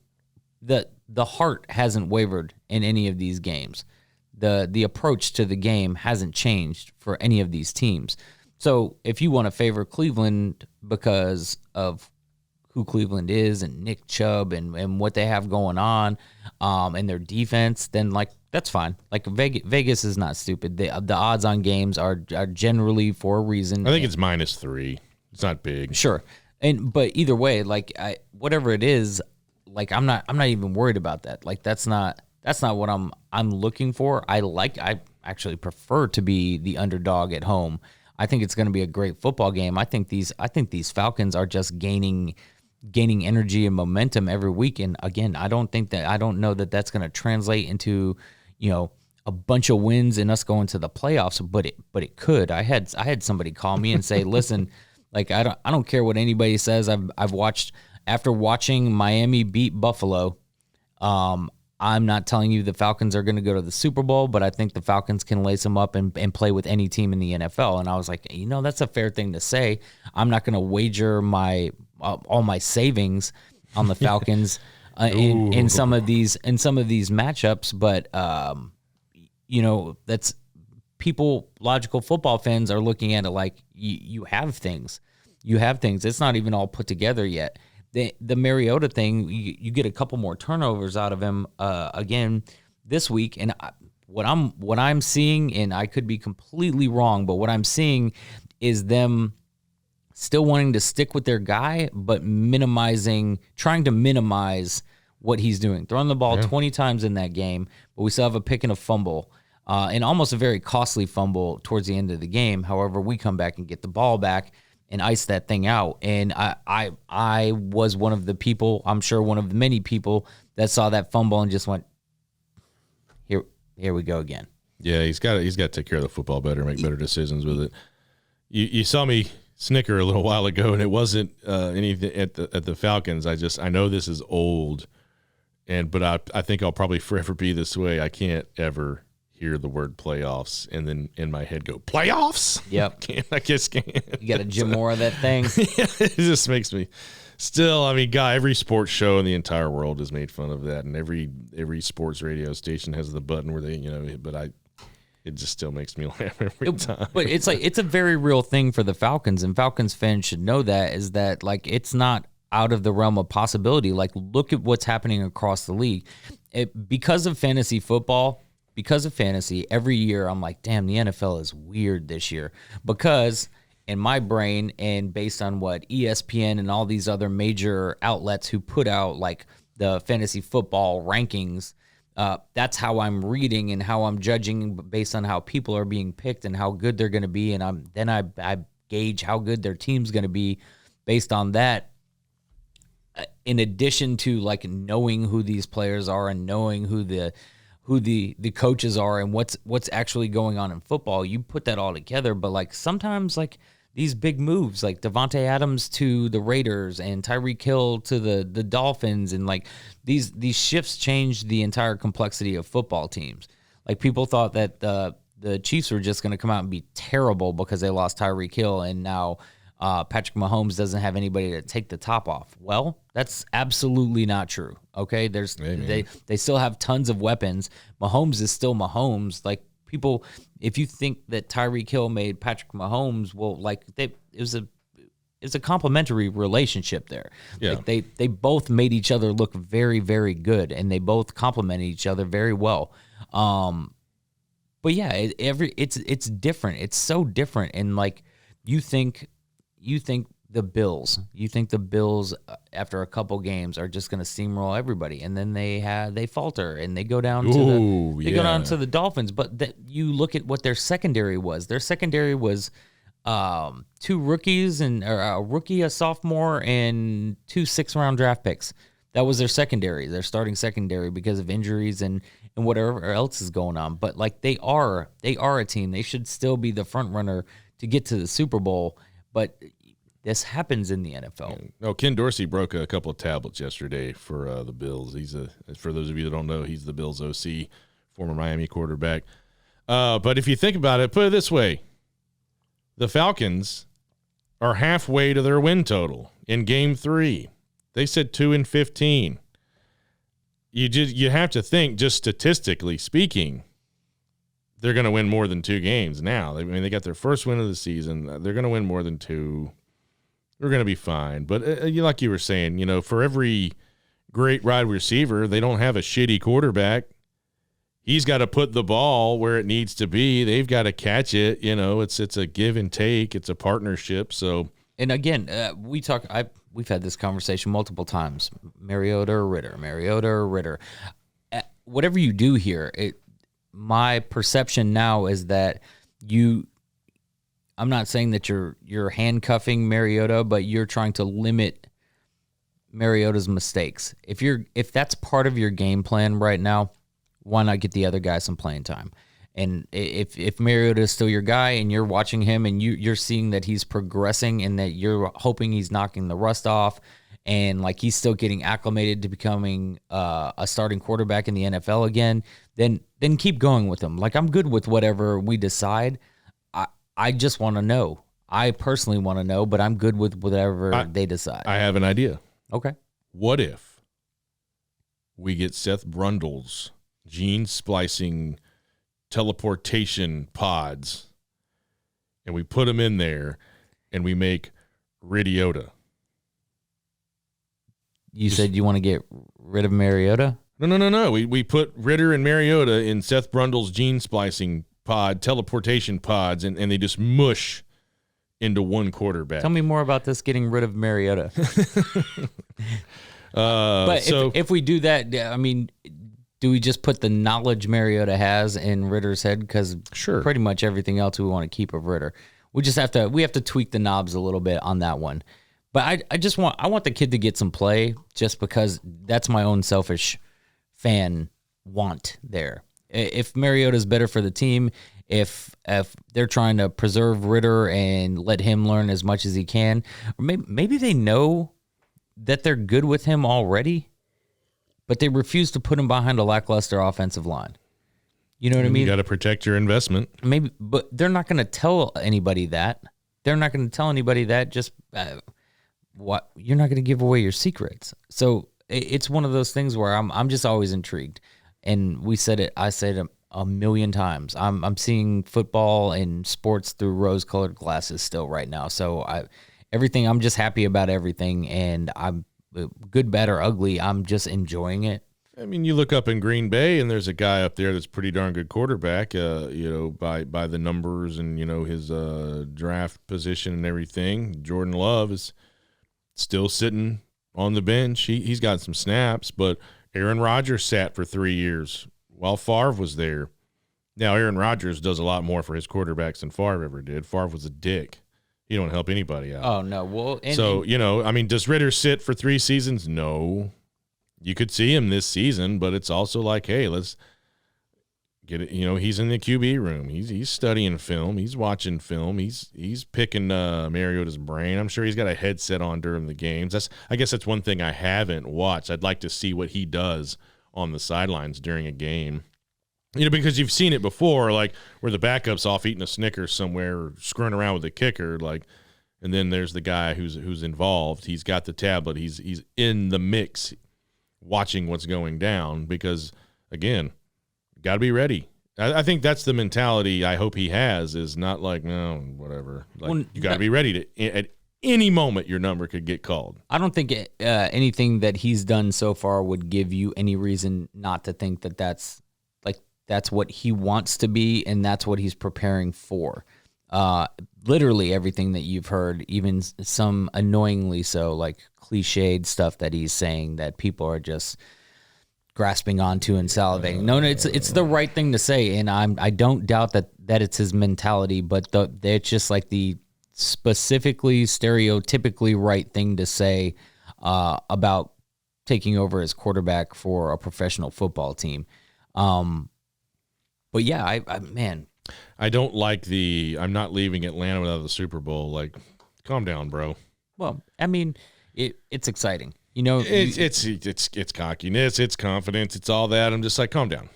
Speaker 3: the heart hasn't wavered in any of these games. The approach to the game hasn't changed for any of these teams. So if you want to favor Cleveland because of who Cleveland is and Nick Chubb and what they have going on and their defense, then like that's fine. Like Vegas is not stupid. The odds on games are generally for a reason.
Speaker 2: I think it's -3. It's not big.
Speaker 3: Sure. But either way, like whatever it is, like I'm not even worried about that. Like that's not what I'm looking for. I actually prefer to be the underdog at home. I think it's going to be a great football game. I think these Falcons are just gaining energy and momentum every week. And again, I don't know that that's going to translate into, a bunch of wins and us going to the playoffs, but it could. I had somebody call me and say, listen, like I don't care what anybody says. I've watched, after watching Miami beat Buffalo, I'm not telling you the Falcons are going to go to the Super Bowl, but I think the Falcons can lace them up and play with any team in the NFL. And I was like, that's a fair thing to say. I'm not going to wager all my savings on the Falcons in some of these matchups, but that's people. Logical football fans are looking at it like you have things. It's not even all put together yet. The Mariota thing, you get a couple more turnovers out of him again this week, and what I'm seeing, and I could be completely wrong, but what I'm seeing is them still wanting to stick with their guy, but trying to minimize what he's doing. Throwing the ball 20 times in that game, but we still have a pick and a fumble, and almost a very costly fumble towards the end of the game. However, we come back and get the ball back and ice that thing out. And I was one of the people, I'm sure one of the many people that saw that fumble and just went, here we go again. Yeah,
Speaker 2: he's got to take care of the football better, make better decisions with it. You saw me snicker a little while ago, and it wasn't anything at the Falcons. I know this is old, but I think I'll probably forever be this way. I can't ever hear the word playoffs and then in my head go playoffs.
Speaker 3: Yep.
Speaker 2: I just can't.
Speaker 3: You got to Jim Moore that thing.
Speaker 2: Yeah, it just makes me still. I mean, God, every sports show in the entire world has made fun of that, and every sports radio station has the button where they, but it just still makes me laugh every time.
Speaker 3: But it's like it's a very real thing for the Falcons, and Falcons fans should know that is that like it's not out of the realm of possibility. Like look at what's happening across the league. Because of fantasy football. Because of fantasy, every year I'm like, damn, the NFL is weird this year. Because in my brain and based on what ESPN and all these other major outlets who put out like the fantasy football rankings, that's how I'm reading and how I'm judging based on how people are being picked and how good they're going to be. And I gauge how good their team's going to be based on that. In addition to like knowing who these players are and knowing who the coaches are and what's actually going on in football, you put that all together. But like sometimes like these big moves like Devontae Adams to the Raiders and Tyreek Hill to the Dolphins, and like these shifts change the entire complexity of football teams. Like people thought that the Chiefs were just going to come out and be terrible because they lost Tyreek Hill, and now Patrick Mahomes doesn't have anybody to take the top off. Well, that's absolutely not true. Okay, they still have tons of weapons. Mahomes is still Mahomes. Like people, if you think that Tyreek Hill made Patrick Mahomes, well, like it was a complimentary relationship there.
Speaker 2: Yeah.
Speaker 3: Like they both made each other look very, very good, and they both complemented each other very well. But yeah, it's different. It's so different, and like you think the Bills after a couple games are just going to steamroll everybody, and then they falter and they go down to the Dolphins. But you look at what their secondary was. Their secondary was 2 rookies and a rookie, a sophomore, and 2 6th-round draft picks. That was their secondary, their starting secondary, because of injuries and whatever else is going on. But like they are a team. They should still be the front runner to get to the Super Bowl. But this happens in the NFL.
Speaker 2: No, Ken Dorsey broke a couple of tablets yesterday for the Bills. For those of you that don't know, he's the Bills OC, former Miami quarterback. But if you think about it, put it this way. The Falcons are halfway to their win total in Game 3. They said 2-15. you have to think, just statistically speaking, they're going to win more than 2 games now. I mean, they got their first win of the season. They're going to win more than 2. We're going to be fine. But like you were saying, for every great wide receiver, they don't have a shitty quarterback. He's got to put the ball where it needs to be. They've got to catch it. It's a give and take. It's a partnership. So,
Speaker 3: and again, we've had this conversation multiple times. Mariota or Ritter. Whatever you do here, my perception now is that I'm not saying that you're handcuffing Mariota, but you're trying to limit Mariota's mistakes. If that's part of your game plan right now, why not get the other guy some playing time? And if Mariota is still your guy and you're watching him and you're seeing that he's progressing and that you're hoping he's knocking the rust off and like he's still getting acclimated to becoming a starting quarterback in the NFL again, then keep going with him. Like, I'm good with whatever we decide. I just want to know. I personally want to know, but I'm good with whatever they decide.
Speaker 2: I have an idea.
Speaker 3: Okay.
Speaker 2: What if we get Seth Brundle's gene splicing teleportation pods and we put them in there and we make Ridiota?
Speaker 3: You said you want to get rid of Mariota?
Speaker 2: No. We put Ritter and Mariota in Seth Brundle's gene splicing teleportation pods, and they just mush into one quarterback.
Speaker 3: Tell me more about this getting rid of Mariota. But if we do that, I mean, do we just put the knowledge Mariota has in Ritter's head? Because
Speaker 2: sure,
Speaker 3: pretty much everything else we want to keep of Ritter. We have to tweak the knobs a little bit on that one. But I want the kid to get some play just because that's my own selfish fan want there. If Mariota's better for the team, if they're trying to preserve Ritter and let him learn as much as he can, or maybe they know that they're good with him already, but they refuse to put him behind a lackluster offensive line. You know what I mean?
Speaker 2: You got to protect your investment.
Speaker 3: Maybe, but they're not going to tell anybody that. Just what you're not going to give away your secrets. So it's one of those things where I'm just always intrigued. And I said it a million times. I'm seeing football and sports through rose-colored glasses still right now. So I'm just happy about everything, and I'm good, bad, or ugly. I'm just enjoying it.
Speaker 2: I mean, you look up in Green Bay, and there's a guy up there that's pretty darn good quarterback. By the numbers and his draft position and everything. Jordan Love is still sitting on the bench. He's got some snaps, but Aaron Rodgers sat for 3 years while Favre was there. Now, Aaron Rodgers does a lot more for his quarterbacks than Favre ever did. Favre was a dick. He don't help anybody out.
Speaker 3: Oh, no. Well,
Speaker 2: does Ritter sit for 3 seasons? No. You could see him this season, but it's also like, hey, let's get it. He's in the QB room. He's studying film. He's watching film. He's picking Mariota's brain. I'm sure he's got a headset on during the games. I guess that's one thing I haven't watched. I'd like to see what he does on the sidelines during a game. Because you've seen it before, like where the backup's off eating a Snickers somewhere or screwing around with the kicker, like, and then there's the guy who's involved. He's got the tablet. He's in the mix, watching what's going down. Because again, got to be ready. I think that's the mentality I hope he has. Is not like, no, whatever. Like, you got to be ready to at any moment your number could get called.
Speaker 3: I don't think anything that he's done so far would give you any reason not to think that that's what he wants to be, and that's what he's preparing for. Literally everything that you've heard, even some annoyingly so, like cliched stuff that he's saying that people are just grasping onto and salivating. No, it's the right thing to say, and I don't doubt that it's his mentality, but it's just like the specifically stereotypically right thing to say about taking over as quarterback for a professional football team. But yeah, I don't like I'm not leaving Atlanta without the Super Bowl. Like, calm down, bro. Well, I mean, it's exciting. It's cockiness, it's confidence, it's all that. I'm just like, calm down.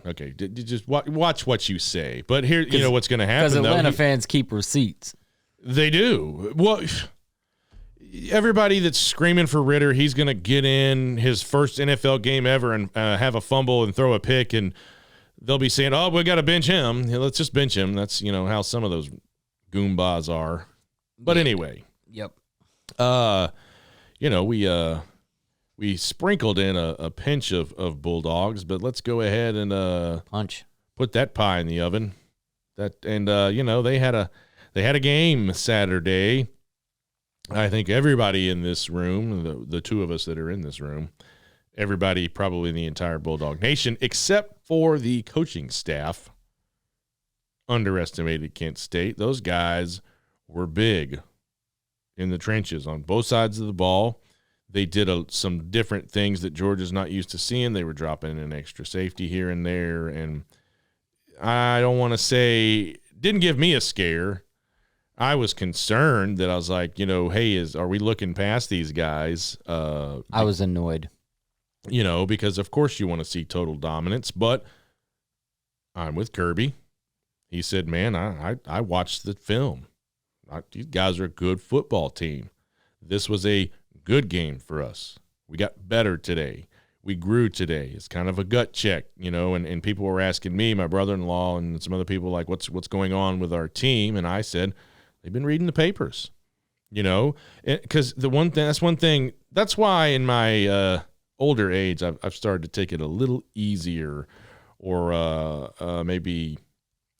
Speaker 3: Okay, just watch what you say. But here, what's going to happen? Because Atlanta fans keep receipts.
Speaker 2: They do. Well, everybody that's screaming for Ritter, he's going to get in his first NFL game ever and have a fumble and throw a pick, and they'll be saying, oh, we got to bench him. Yeah, let's just bench him. That's, how some of those goombas are. But anyway.
Speaker 3: Yep.
Speaker 2: We sprinkled in a pinch of Bulldogs, but let's go ahead and put that pie in the oven. They had a game Saturday. I think everybody in this room, the two of us that are in this room, everybody probably in the entire Bulldog Nation, except for the coaching staff, underestimated Kent State. Those guys were big in the trenches on both sides of the ball. They did some different things that Georgia's not used to seeing. They were dropping an extra safety here and there, and I don't want to say didn't give me a scare. I was concerned that I was like, hey, are we looking past these guys?
Speaker 3: I was annoyed.
Speaker 2: Because of course you want to see total dominance, but I'm with Kirby. He said, man, I watched the film. These guys are a good football team. This was a good game for us. We got better today. We grew today. It's kind of a gut check, and people were asking me, my brother-in-law, and some other people like, what's going on with our team? And I said, they've been reading the papers, because that's why in my older age, I've started to take it a little easier, or maybe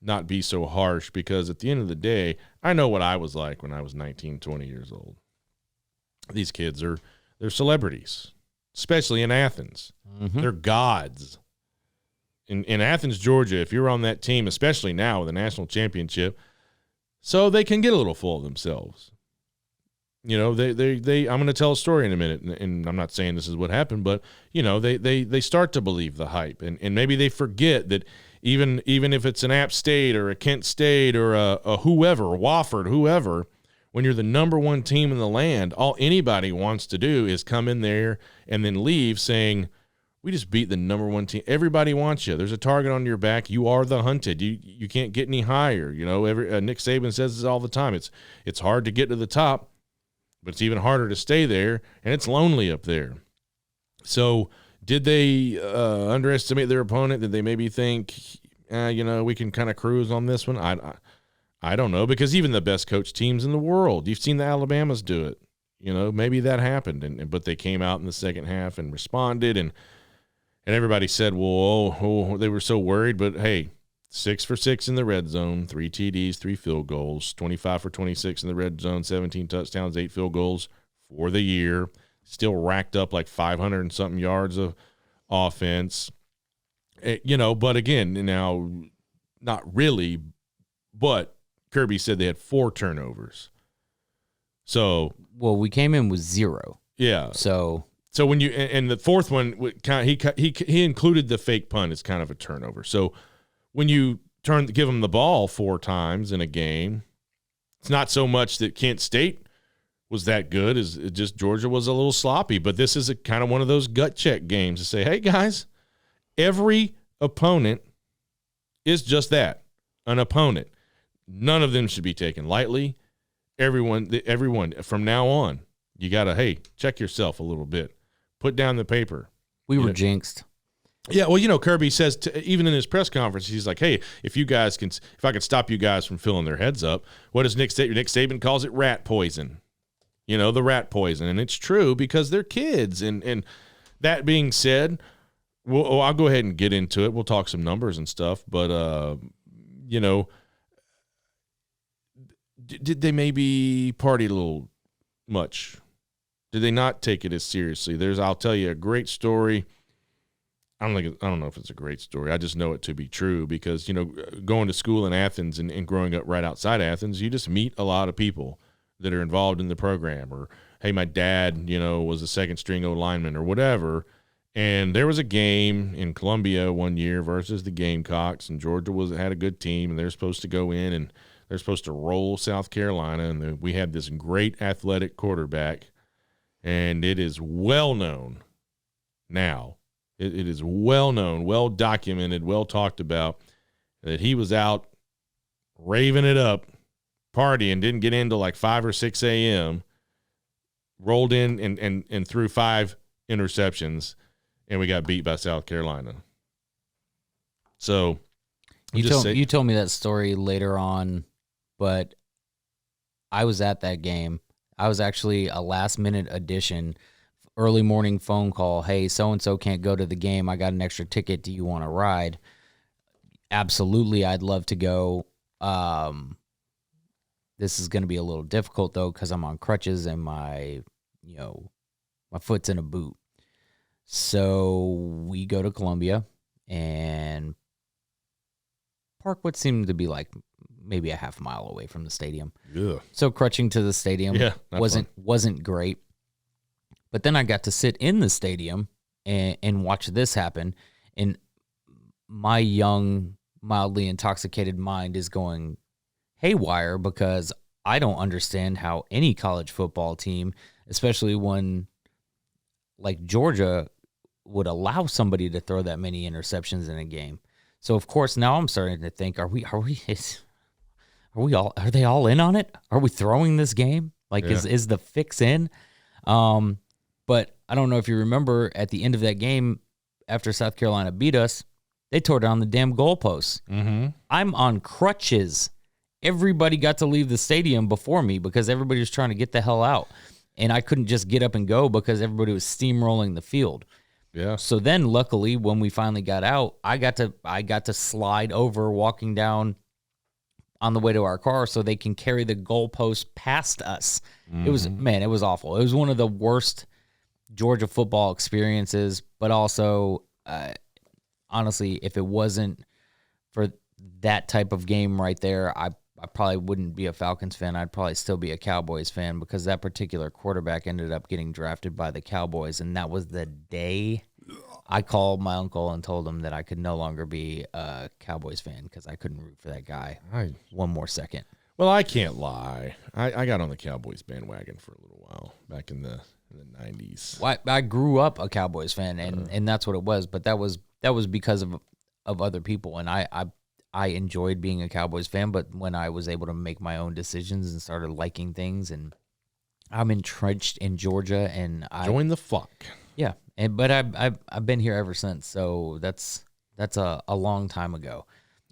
Speaker 2: not be so harsh, because at the end of the day, I know what I was like when I was 19, 20 years old. These kids they're celebrities, especially in Athens. Mm-hmm. They're gods. In Athens, Georgia, if you're on that team, especially now with a national championship, so they can get a little full of themselves. I'm going to tell a story in a minute, and I'm not saying this is what happened, but they start to believe the hype, and maybe they forget that even if it's an App State or a Kent State or a whoever, Wofford, whoever, when you're the number one team in the land, all anybody wants to do is come in there and then leave saying, we just beat the number one team. Everybody wants you. There's a target on your back. You are the hunted. You can't get any higher. Nick Saban says this all the time. It's hard to get to the top, but it's even harder to stay there, and it's lonely up there. So did they underestimate their opponent? Did they maybe think, we can kind of cruise on this one? I don't know, because even the best coach teams in the world, you've seen the Alabamas do it. Maybe that happened, but they came out in the second half and responded, and everybody said, well, they were so worried. But, hey, 6 for 6 in the red zone, 3 TDs, 3 field goals, 25 for 26 in the red zone, 17 touchdowns, 8 field goals for the year. Still racked up like 500 and something yards of offense. But again, now, not really, but Kirby said they had 4 turnovers. So,
Speaker 3: well, we came in with 0.
Speaker 2: Yeah.
Speaker 3: So
Speaker 2: when you, and the fourth one, he included the fake punt as kind of a turnover. So when you give them the ball 4 times in a game, it's not so much that Kent State was that good, as just Georgia was a little sloppy. But this is a kind of one of those gut check games to say, hey guys, every opponent is just that, an opponent. None of them should be taken lightly. Everyone from now on, you got to, check yourself a little bit. Put down the paper.
Speaker 3: We were jinxed.
Speaker 2: Yeah, well, Kirby says, even in his press conference, he's like, hey, if I could stop you guys from filling their heads up, what does Nick Saban? Nick Saban calls it rat poison. The rat poison. And it's true, because they're kids. And that being said, I'll go ahead and get into it. We'll talk some numbers and stuff. But, did they maybe party a little much? Did they not take it as seriously? I'll tell you a great story. I don't know if it's a great story. I just know it to be true, because, going to school in Athens and growing up right outside Athens, you just meet a lot of people that are involved in the program. Or, hey, my dad, was a second string O lineman or whatever. And there was a game in Columbia one year versus the Gamecocks, and Georgia had a good team, and they're supposed to go in and they're supposed to roll South Carolina, and we had this great athletic quarterback, and it is well known now. It is well known, well documented, well talked about that he was out raving it up, partying, didn't get in till like 5 or 6 a.m., rolled in and threw 5 interceptions, and we got beat by South Carolina. So
Speaker 3: you told me that story later on, but I was at that game. I was actually a last-minute addition, early morning phone call. Hey, so-and-so can't go to the game. I got an extra ticket. Do you want to ride? Absolutely, I'd love to go. This is going to be a little difficult, though, because I'm on crutches and my foot's in a boot. So we go to Columbia and park what seemed to be like maybe a half mile away from the stadium.
Speaker 2: Yeah.
Speaker 3: So crutching to the stadium wasn't great. But then I got to sit in the stadium and watch this happen. And my young, mildly intoxicated mind is going haywire because I don't understand how any college football team, especially one like Georgia, would allow somebody to throw that many interceptions in a game. So of course now I'm starting to think, are they all in on it? Are we throwing this game? Like, is the fix in? But I don't know if you remember at the end of that game, after South Carolina beat us, they tore down the damn goalposts.
Speaker 2: Mm-hmm.
Speaker 3: I'm on crutches. Everybody got to leave the stadium before me because everybody was trying to get the hell out. And I couldn't just get up and go because everybody was steamrolling the field.
Speaker 2: Yeah.
Speaker 3: So then luckily when we finally got out, I got to slide over walking down on the way to our car so they can carry the goalpost past us. Mm-hmm. It was awful. It was one of the worst Georgia football experiences, but also honestly, if it wasn't for that type of game right there, I probably wouldn't be a Falcons fan. I'd probably still be a Cowboys fan because that particular quarterback ended up getting drafted by the Cowboys, and that was the day I called my uncle and told him that I could no longer be a Cowboys fan because I couldn't root for that guy one more second.
Speaker 2: Well, I can't lie. I got on the Cowboys bandwagon for a little while back in the 90s.
Speaker 3: Well, I grew up a Cowboys fan, and that's what it was, but that was because of other people, and I enjoyed being a Cowboys fan, but when I was able to make my own decisions and started liking things, and I'm entrenched in Georgia, and
Speaker 2: join the flock.
Speaker 3: Yeah, but I've been here ever since, so that's a long time ago.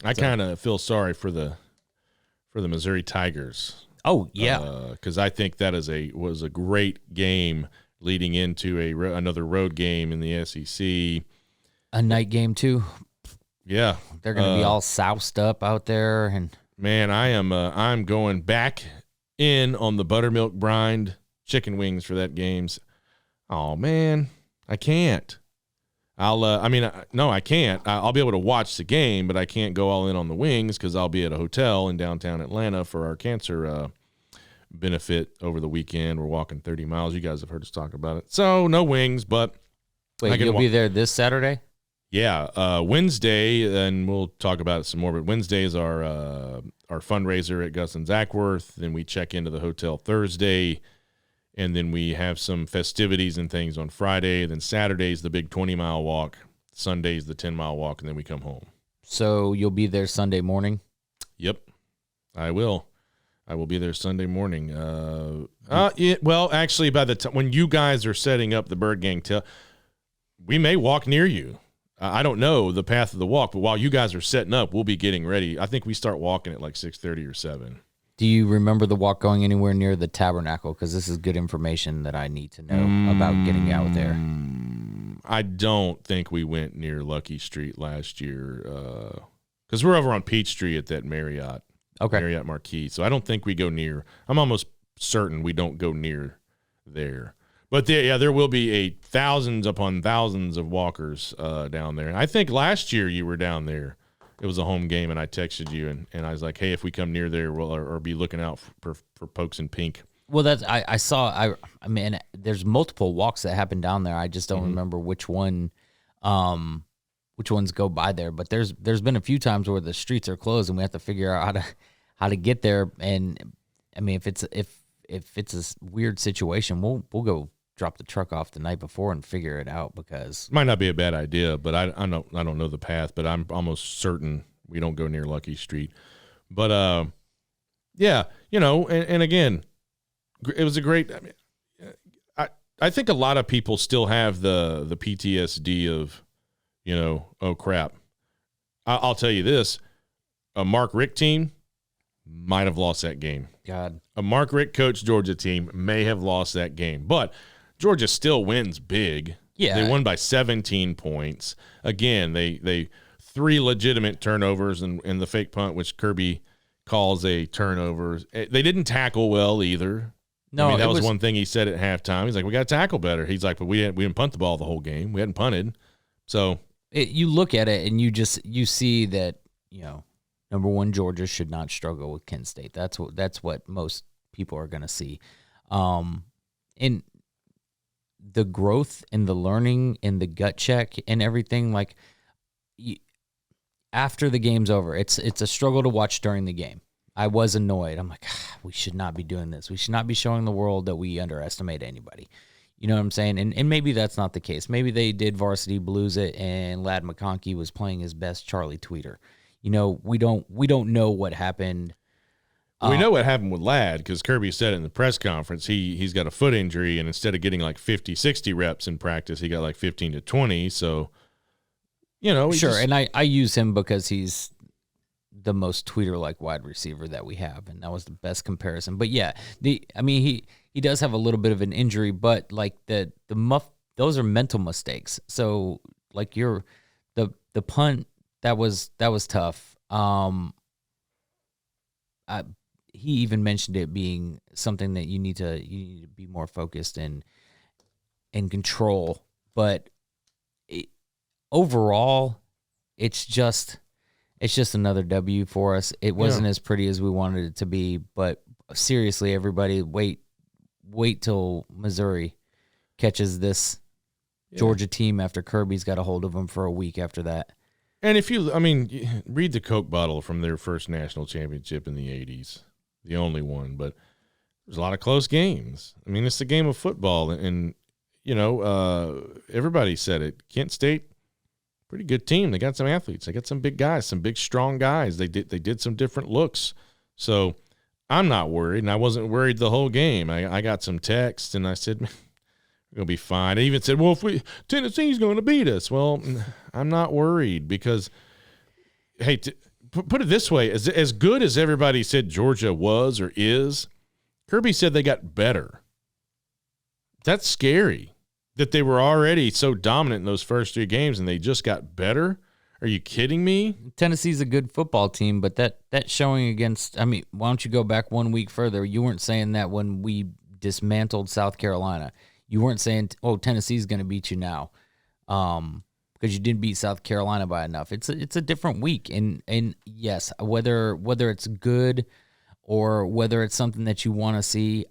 Speaker 2: I kind of feel sorry for the Missouri Tigers.
Speaker 3: Oh yeah,
Speaker 2: because I think that was a great game leading into another road game in the SEC.
Speaker 3: A night game too.
Speaker 2: Yeah,
Speaker 3: they're going to be all soused up out there, and
Speaker 2: man, I'm going back in on the buttermilk brined chicken wings for that games. Oh man, I can't. I can't. I'll be able to watch the game, but I can't go all in on the wings because I'll be at a hotel in downtown Atlanta for our cancer benefit over the weekend. We're walking 30 miles. You guys have heard us talk about it. So no wings, but
Speaker 3: wait, you'll be there this Saturday?
Speaker 2: Yeah, Wednesday, and we'll talk about it some more, but Wednesday is our fundraiser at Gus and Zackworth. Then we check into the hotel Thursday, and then we have some festivities and things on Friday. Then Saturday's the big 20-mile walk. Sunday's the 10-mile walk, and then we come home.
Speaker 3: So you'll be there Sunday morning?
Speaker 2: Yep, I will. I will be there Sunday morning. Well, actually, by the time when you guys are setting up the Bird Gang, we may walk near you. I don't know the path of the walk, but while you guys are setting up, we'll be getting ready. I think we start walking at like 6:30 or 7.
Speaker 3: Do you remember the walk going anywhere near the Tabernacle? Because this is good information that I need to know about getting out there.
Speaker 2: I don't think we went near Lucky Street last year because we're over on Peachtree at that Marriott.
Speaker 3: Okay.
Speaker 2: Marriott Marquis. So I don't think we go near. I'm almost certain we don't go near there. But there will be thousands upon thousands of walkers down there. And I think last year you were down there. It was a home game, and I texted you, and I was like, hey, if we come near there, we'll or be looking out for pokes in pink.
Speaker 3: Well, I mean, there's multiple walks that happen down there. I just don't remember which ones go by there. But there's been a few times where the streets are closed, and we have to figure out how to get there. And I mean, if it's a weird situation, we'll go drop the truck off the night before and figure it out because
Speaker 2: might not be a bad idea, but I don't know the path, but I'm almost certain we don't go near Lucky Street. But yeah, and again, it was a great. I mean, I think a lot of people still have the PTSD of, oh crap. I'll tell you this, a Mark Richt team might have lost that game.
Speaker 3: God.
Speaker 2: A Mark Richt coach Georgia team may have lost that game, but Georgia still wins big.
Speaker 3: Yeah.
Speaker 2: They won by 17 points. Again, they 3 legitimate turnovers and the fake punt, which Kirby calls a turnover. They didn't tackle well either.
Speaker 3: No,
Speaker 2: that was one thing he said at halftime. He's like, we got to tackle better. He's like, but we didn't punt the ball the whole game. We hadn't punted. So
Speaker 3: you look at it and you see that, number one, Georgia should not struggle with Kent State. That's what most people are going to see. And the growth and the learning and the gut check and everything, like after the game's over, it's a struggle to watch during the game. I was annoyed. I'm like, we should not be doing this. We should not be showing the world that we underestimate anybody. You know what I'm saying? And maybe that's not the case. Maybe they did varsity blues it and Ladd McConkey was playing his best Charlie Tweeter. We don't know what happened.
Speaker 2: We know what happened with Ladd because Kirby said in the press conference he's got a foot injury, and instead of getting like 50, 60 reps in practice, he got like 15 to 20. So,
Speaker 3: sure. And I use him because he's the most tweeter-like wide receiver that we have, and that was the best comparison. But yeah, he does have a little bit of an injury, but like those are mental mistakes. So like the punt that was tough. He even mentioned it being something that you need to be more focused and control. But overall, it's just another W for us. It wasn't as pretty as we wanted it to be, but seriously, everybody, wait till Missouri catches this Georgia team after Kirby's got a hold of them for a week after that.
Speaker 2: And read the Coke bottle from their first national championship in the 80s, the only one, but there's a lot of close games. It's a game of football, and everybody said it. Kent State, pretty good team. They got some athletes. They got some big guys, some big strong guys. They did some different looks. So I'm not worried, and I wasn't worried the whole game. I got some texts, and I said, we're going to be fine. I even said, well, Tennessee's going to beat us. Well, I'm not worried because, hey, put it this way, as good as everybody said Georgia was or is, Kirby said they got better. That's scary. That they were already so dominant in those first 3 games and they just got better? Are you kidding me?
Speaker 3: Tennessee's a good football team, but that showing against, why don't you go back 1 week further? You weren't saying that when we dismantled South Carolina. You weren't saying, Tennessee's going to beat you now because you didn't beat South Carolina by enough. It's a different week. And yes, whether it's good or whether it's something that you want to see,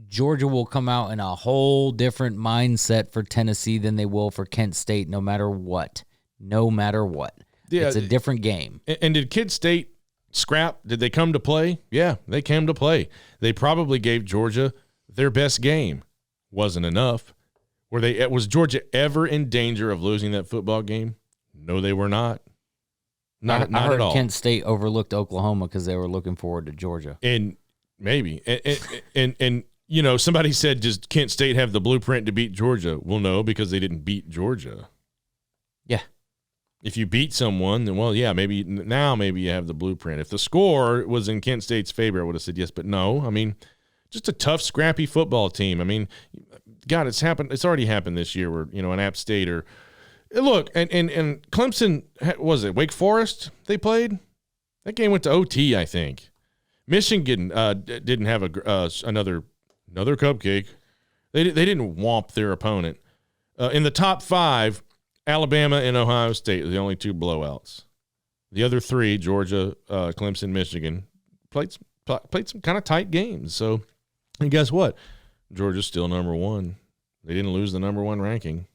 Speaker 3: Georgia will come out in a whole different mindset for Tennessee than they will for Kent State, no matter what. No matter what. Yeah, it's a different game.
Speaker 2: And did Kent State scrap? Did they come to play? Yeah, they came to play. They probably gave Georgia their best game. Wasn't enough. Was Georgia ever in danger of losing that football game? No, they were not. Not at all.
Speaker 3: Kent State overlooked Oklahoma because they were looking forward to Georgia.
Speaker 2: And maybe. And somebody said, does Kent State have the blueprint to beat Georgia? Well, no, because they didn't beat Georgia.
Speaker 3: Yeah.
Speaker 2: If you beat someone, then, well, yeah, maybe you have the blueprint. If the score was in Kent State's favor, I would have said yes, but no. Just a tough, scrappy football team. God, it's happened. It's already happened this year where, an App State or look, and Clemson, was it Wake Forest they played? That game went to OT, I think. Michigan didn't have another cupcake. They didn't whomp their opponent. In the top 5, Alabama and Ohio State are the only 2 blowouts. The other 3, Georgia, Clemson, Michigan, played some kind of tight games. So, and guess what? Georgia's still number 1. They didn't lose the number 1 ranking.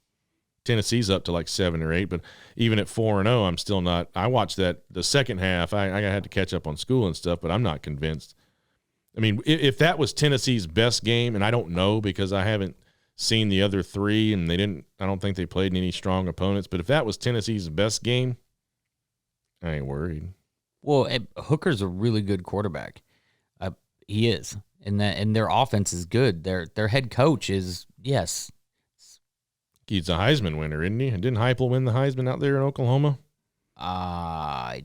Speaker 2: Tennessee's up to like 7 or 8, but even at 4-0, I'm still not. I watched the second half. I had to catch up on school and stuff, but I'm not convinced. If that was Tennessee's best game, and I don't know because I haven't seen the other 3, and I don't think they played any strong opponents, but if that was Tennessee's best game, I ain't worried.
Speaker 3: Well, Hooker's a really good quarterback. He is. and their offense is good. Their head coach is, yes.
Speaker 2: He's a Heisman winner, isn't he? Didn't Heupel win the Heisman out there in Oklahoma?
Speaker 3: I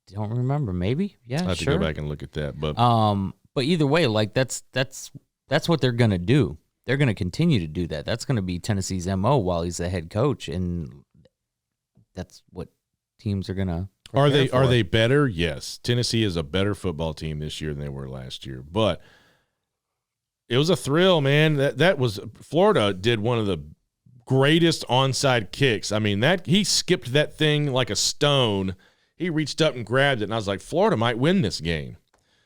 Speaker 3: don't remember. Maybe, yeah.
Speaker 2: I have
Speaker 3: sure.
Speaker 2: to go back and look at that. But
Speaker 3: either way, like that's what they're gonna do. They're gonna continue to do that. That's gonna be Tennessee's MO while he's the head coach, and that's what teams are gonna.
Speaker 2: Are they better? Yes. Tennessee is a better football team this year than they were last year. But it was a thrill, man. That was Florida did one of the greatest onside kicks. I mean, that he skipped that thing like a stone. He reached up and grabbed it, and I was like, Florida might win this game.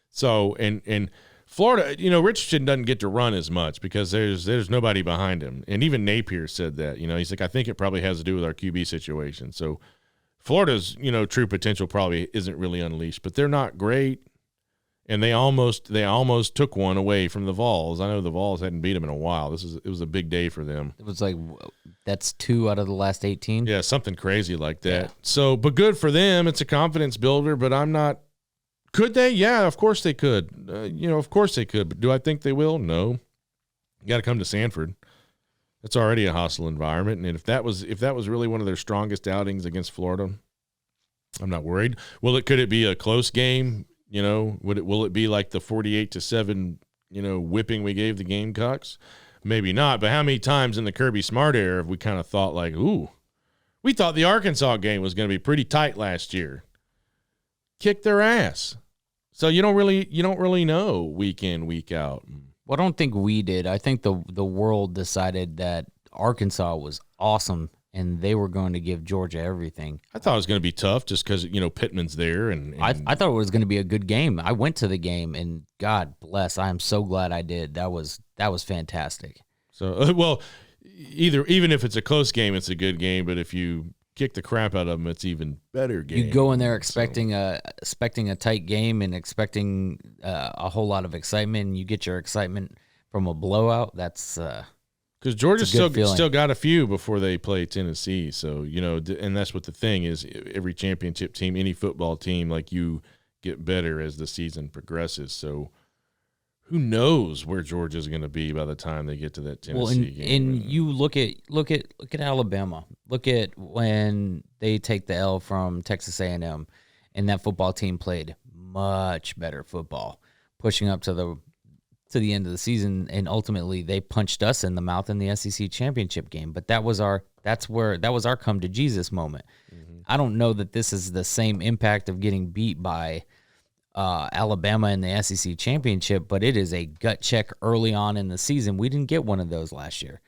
Speaker 2: So and Florida, Richardson doesn't get to run as much because there's nobody behind him. And even Napier said that. He's like, I think it probably has to do with our QB situation. So Florida's, true potential probably isn't really unleashed, but they're not great. And they almost took one away from the Vols. I know the Vols hadn't beat them in a while. It was a big day for them.
Speaker 3: It was like, that's 2 out of the last 18.
Speaker 2: Yeah, something crazy like that. Yeah. So, but good for them. It's a confidence builder, but I'm not. Could they? Yeah, of course they could. Of course they could. But do I think they will? No. You got to come to Sanford. It's already a hostile environment, and if that was really one of their strongest outings against Florida, I'm not worried. Could it be a close game? Will it be like the 48-7, whipping we gave the Gamecocks? Maybe not. But how many times in the Kirby Smart era have we kind of thought like, ooh, we thought the Arkansas game was going to be pretty tight last year. Kick their ass. So you don't really know week in, week out.
Speaker 3: Well, I don't think we did. I think the world decided that Arkansas was awesome and they were going to give Georgia everything. I
Speaker 2: thought it was going to be tough just because, Pittman's there. And
Speaker 3: I thought it was going to be a good game. I went to the game, and God bless, I am so glad I did. That was fantastic.
Speaker 2: So, even if it's a close game, it's a good game. But if you kick the crap out of them, it's even better game.
Speaker 3: You go in there expecting a tight game and expecting a whole lot of excitement, and you get your excitement from a blowout. That's
Speaker 2: because Georgia's still got a few before they play Tennessee. So, and that's what the thing is. Every championship team, any football team, like you get better as the season progresses. So who knows where Georgia's going to be by the time they get to that Tennessee game.
Speaker 3: And you look at Alabama. Look at when they take the L from Texas A&M, and that football team played much better football, pushing up to the end of the season, and ultimately they punched us in the mouth in the SEC championship game. But that was our come to Jesus moment. Mm-hmm. I don't know that this is the same impact of getting beat by Alabama in the SEC championship, but it is a gut check early on in the season. We didn't get one of those last year.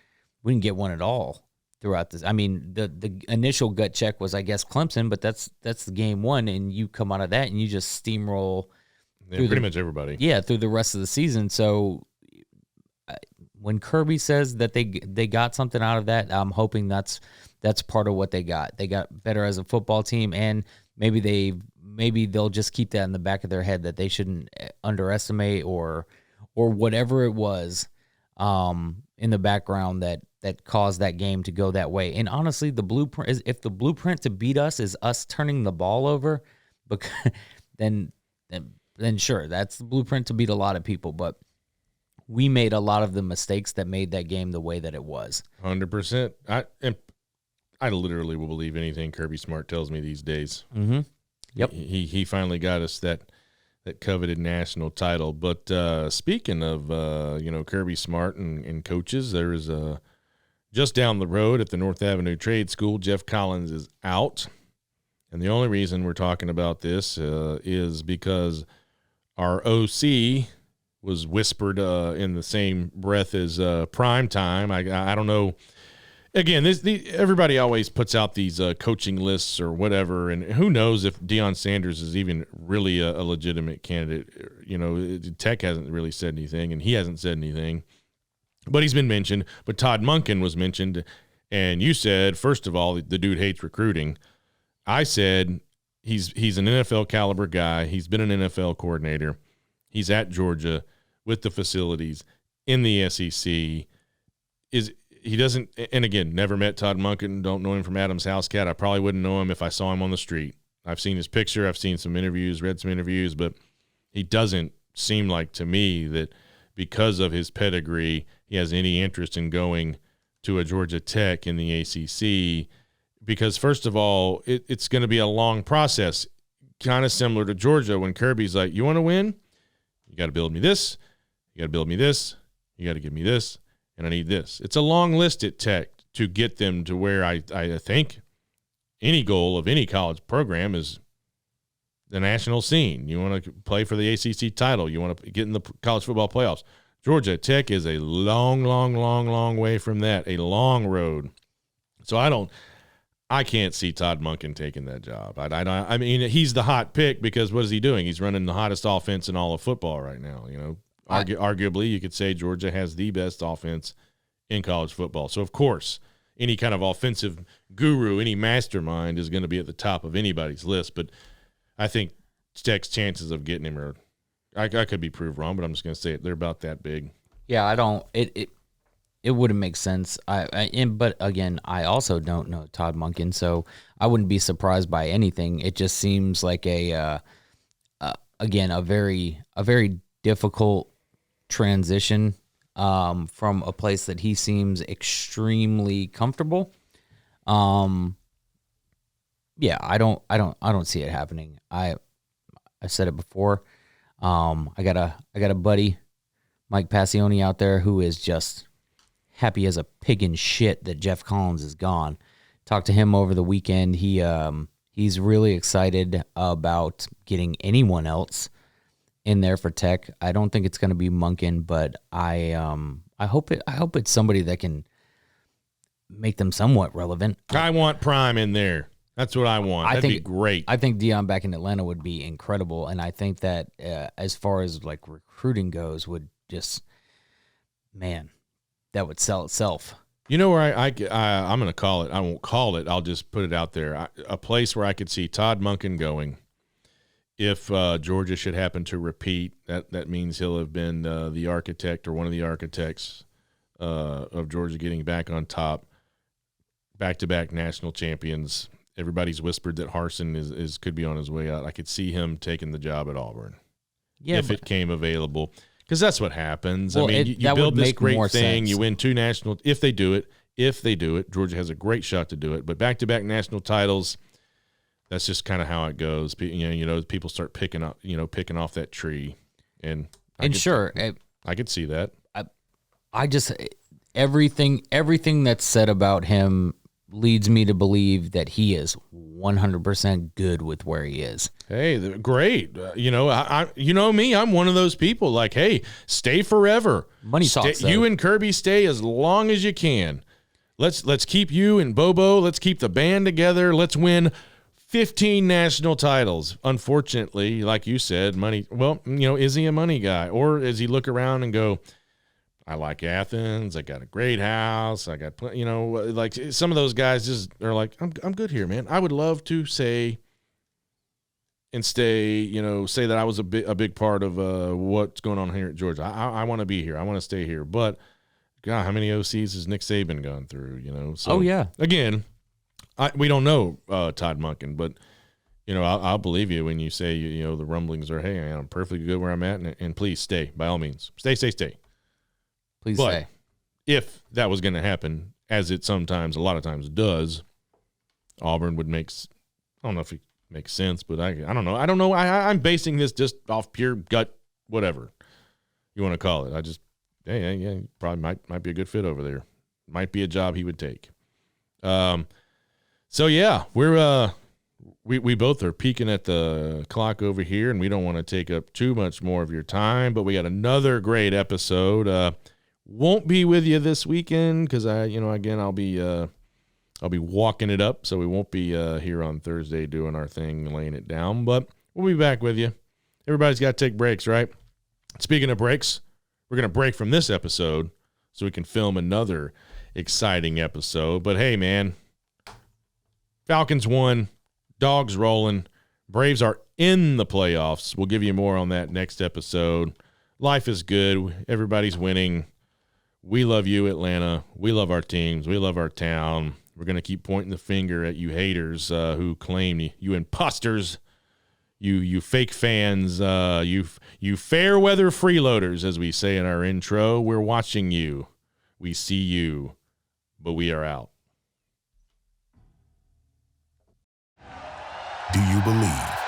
Speaker 3: We didn't get one at all throughout this. I mean, the initial gut check was, I guess, Clemson, but that's the game one, and you come out of that and you just steamroll.
Speaker 2: Yeah, pretty much everybody.
Speaker 3: Yeah, through the rest of the season. So when Kirby says that they got something out of that, I'm hoping that's part of what they got. They got better as a football team, and maybe they'll just keep that in the back of their head that they shouldn't underestimate or whatever it was in the background that caused that game to go that way. And honestly, the blueprint is, if the blueprint to beat us is us turning the ball over, then sure, that's the blueprint to beat a lot of people. But we made a lot of the mistakes that made that game the way that it was.
Speaker 2: 100%. I literally will believe anything Kirby Smart tells me these days.
Speaker 3: Mm-hmm. Yep.
Speaker 2: He finally got us that coveted national title. But speaking of Kirby Smart and coaches, there's just down the road at the North Avenue Trade School, Jeff Collins is out. And the only reason we're talking about this is because our OC was whispered in the same breath as prime time. I don't know. Again, everybody always puts out these coaching lists or whatever, and who knows if Deion Sanders is even really a legitimate candidate. Tech hasn't really said anything, and he hasn't said anything. But he's been mentioned. But Todd Monken was mentioned, and you said, first of all, the dude hates recruiting. I said he's an NFL caliber guy. He's been an NFL coordinator. He's at Georgia with the facilities in the SEC. He doesn't, and again, never met Todd Monken, don't know him from Adam's House Cat. I probably wouldn't know him if I saw him on the street. I've seen his picture. I've seen some interviews, read some interviews, but he doesn't seem like to me that because of his pedigree, he has any interest in going to a Georgia Tech in the ACC. Because, first of all, it's going to be a long process, kind of similar to Georgia when Kirby's like, you want to win? You got to build me this. You got to build me this. You got to give me this. And I need this. It's a long list at Tech to get them to where I think any goal of any college program is the national scene. You want to play for the ACC title. You want to get in the college football playoffs. Georgia Tech is a long, long, long, long way from that, a long road. So I can't see Todd Monken taking that job. I mean, he's the hot pick because what is he doing? He's running the hottest offense in all of football right now. You know, arguably, you could say Georgia has the best offense in college football. So, of course, any kind of offensive guru, any mastermind is going to be at the top of anybody's list. But I think Tech's chances of getting him are – I could be proved wrong, but I'm just going to say it. They're about that big.
Speaker 3: Yeah, I don't – it wouldn't make sense. But again, I also don't know Todd Monken, so I wouldn't be surprised by anything. It just seems like a very difficult transition from a place that he seems extremely comfortable. Yeah, I don't see it happening. I said it before. I got a buddy, Mike Passione, out there who is just happy as a pig in shit that Jeff Collins is gone. Talked to him over the weekend. He's really excited about getting anyone else in there for Tech. I don't think it's going to be Monken, but I hope it's somebody that can make them somewhat relevant.
Speaker 2: I want Prime in there. That's what I want. That'd be great.
Speaker 3: I think Dion back in Atlanta would be incredible, and I think that as far as like recruiting goes, would just, man, that would sell itself.
Speaker 2: You know where I'm going to call it? I won't call it. I'll just put it out there. A place where I could see Todd Monken going if Georgia should happen to repeat. That means he'll have been the architect or one of the architects of Georgia getting back on top, back-to-back national champions. Everybody's whispered that Harsin could be on his way out. I could see him taking the job at Auburn if it came available. Because that's what happens.
Speaker 3: Well,
Speaker 2: I mean, you build this great thing.
Speaker 3: Sense.
Speaker 2: You win 2 national. If they do it, Georgia has a great shot to do it. But back-to-back national titles, that's just kind of how it goes. You know, people start picking off that tree, I could see that.
Speaker 3: I just everything that's said about him leads me to believe that he is 100% good with where he is.
Speaker 2: Hey, great. You know me, I'm one of those people like, hey, stay forever.
Speaker 3: Money talks.
Speaker 2: You and Kirby stay as long as you can. Let's keep you and Bobo. Let's keep the band together. Let's win 15 national titles. Unfortunately, like you said, money. Well, is he a money guy, or does he look around and go, I like Athens. I got a great house. I got, like some of those guys just are like, I'm good here, man. I would love to say that I was a big part of what's going on here at Georgia. I want to be here. I want to stay here. But God, how many OCs has Nick Saban gone through? So
Speaker 3: oh yeah.
Speaker 2: Again, we don't know Todd Monken, but I'll believe you when you say the rumblings are, hey, I'm perfectly good where I'm at, and please stay by all means. Stay.
Speaker 3: Please
Speaker 2: but
Speaker 3: stay.
Speaker 2: If that was going to happen, as it a lot of times does, Auburn would make. I don't know if it makes sense, but I don't know. I don't know. I'm basing this just off pure gut, whatever you want to call it. I just, yeah, probably might be a good fit over there. Might be a job he would take. So yeah, we both are peeking at the clock over here, and we don't want to take up too much more of your time. But we got another great episode. Won't be with you this weekend because again, I'll be walking it up, so we won't be here on Thursday doing our thing, laying it down. But we'll be back with you. Everybody's got to take breaks, right? Speaking of breaks, we're going to break from this episode so we can film another exciting episode. But hey, man, Falcons won, Dogs rolling, Braves are in the playoffs. We'll give you more on that next episode. Life is good. Everybody's winning. We love you, Atlanta. We love our teams. We love our town. We're going to keep pointing the finger at you haters who claim you imposters. you fake fans, you fair weather freeloaders, as we say in our intro. We're watching you. We see you, but we are out.
Speaker 6: Do you believe?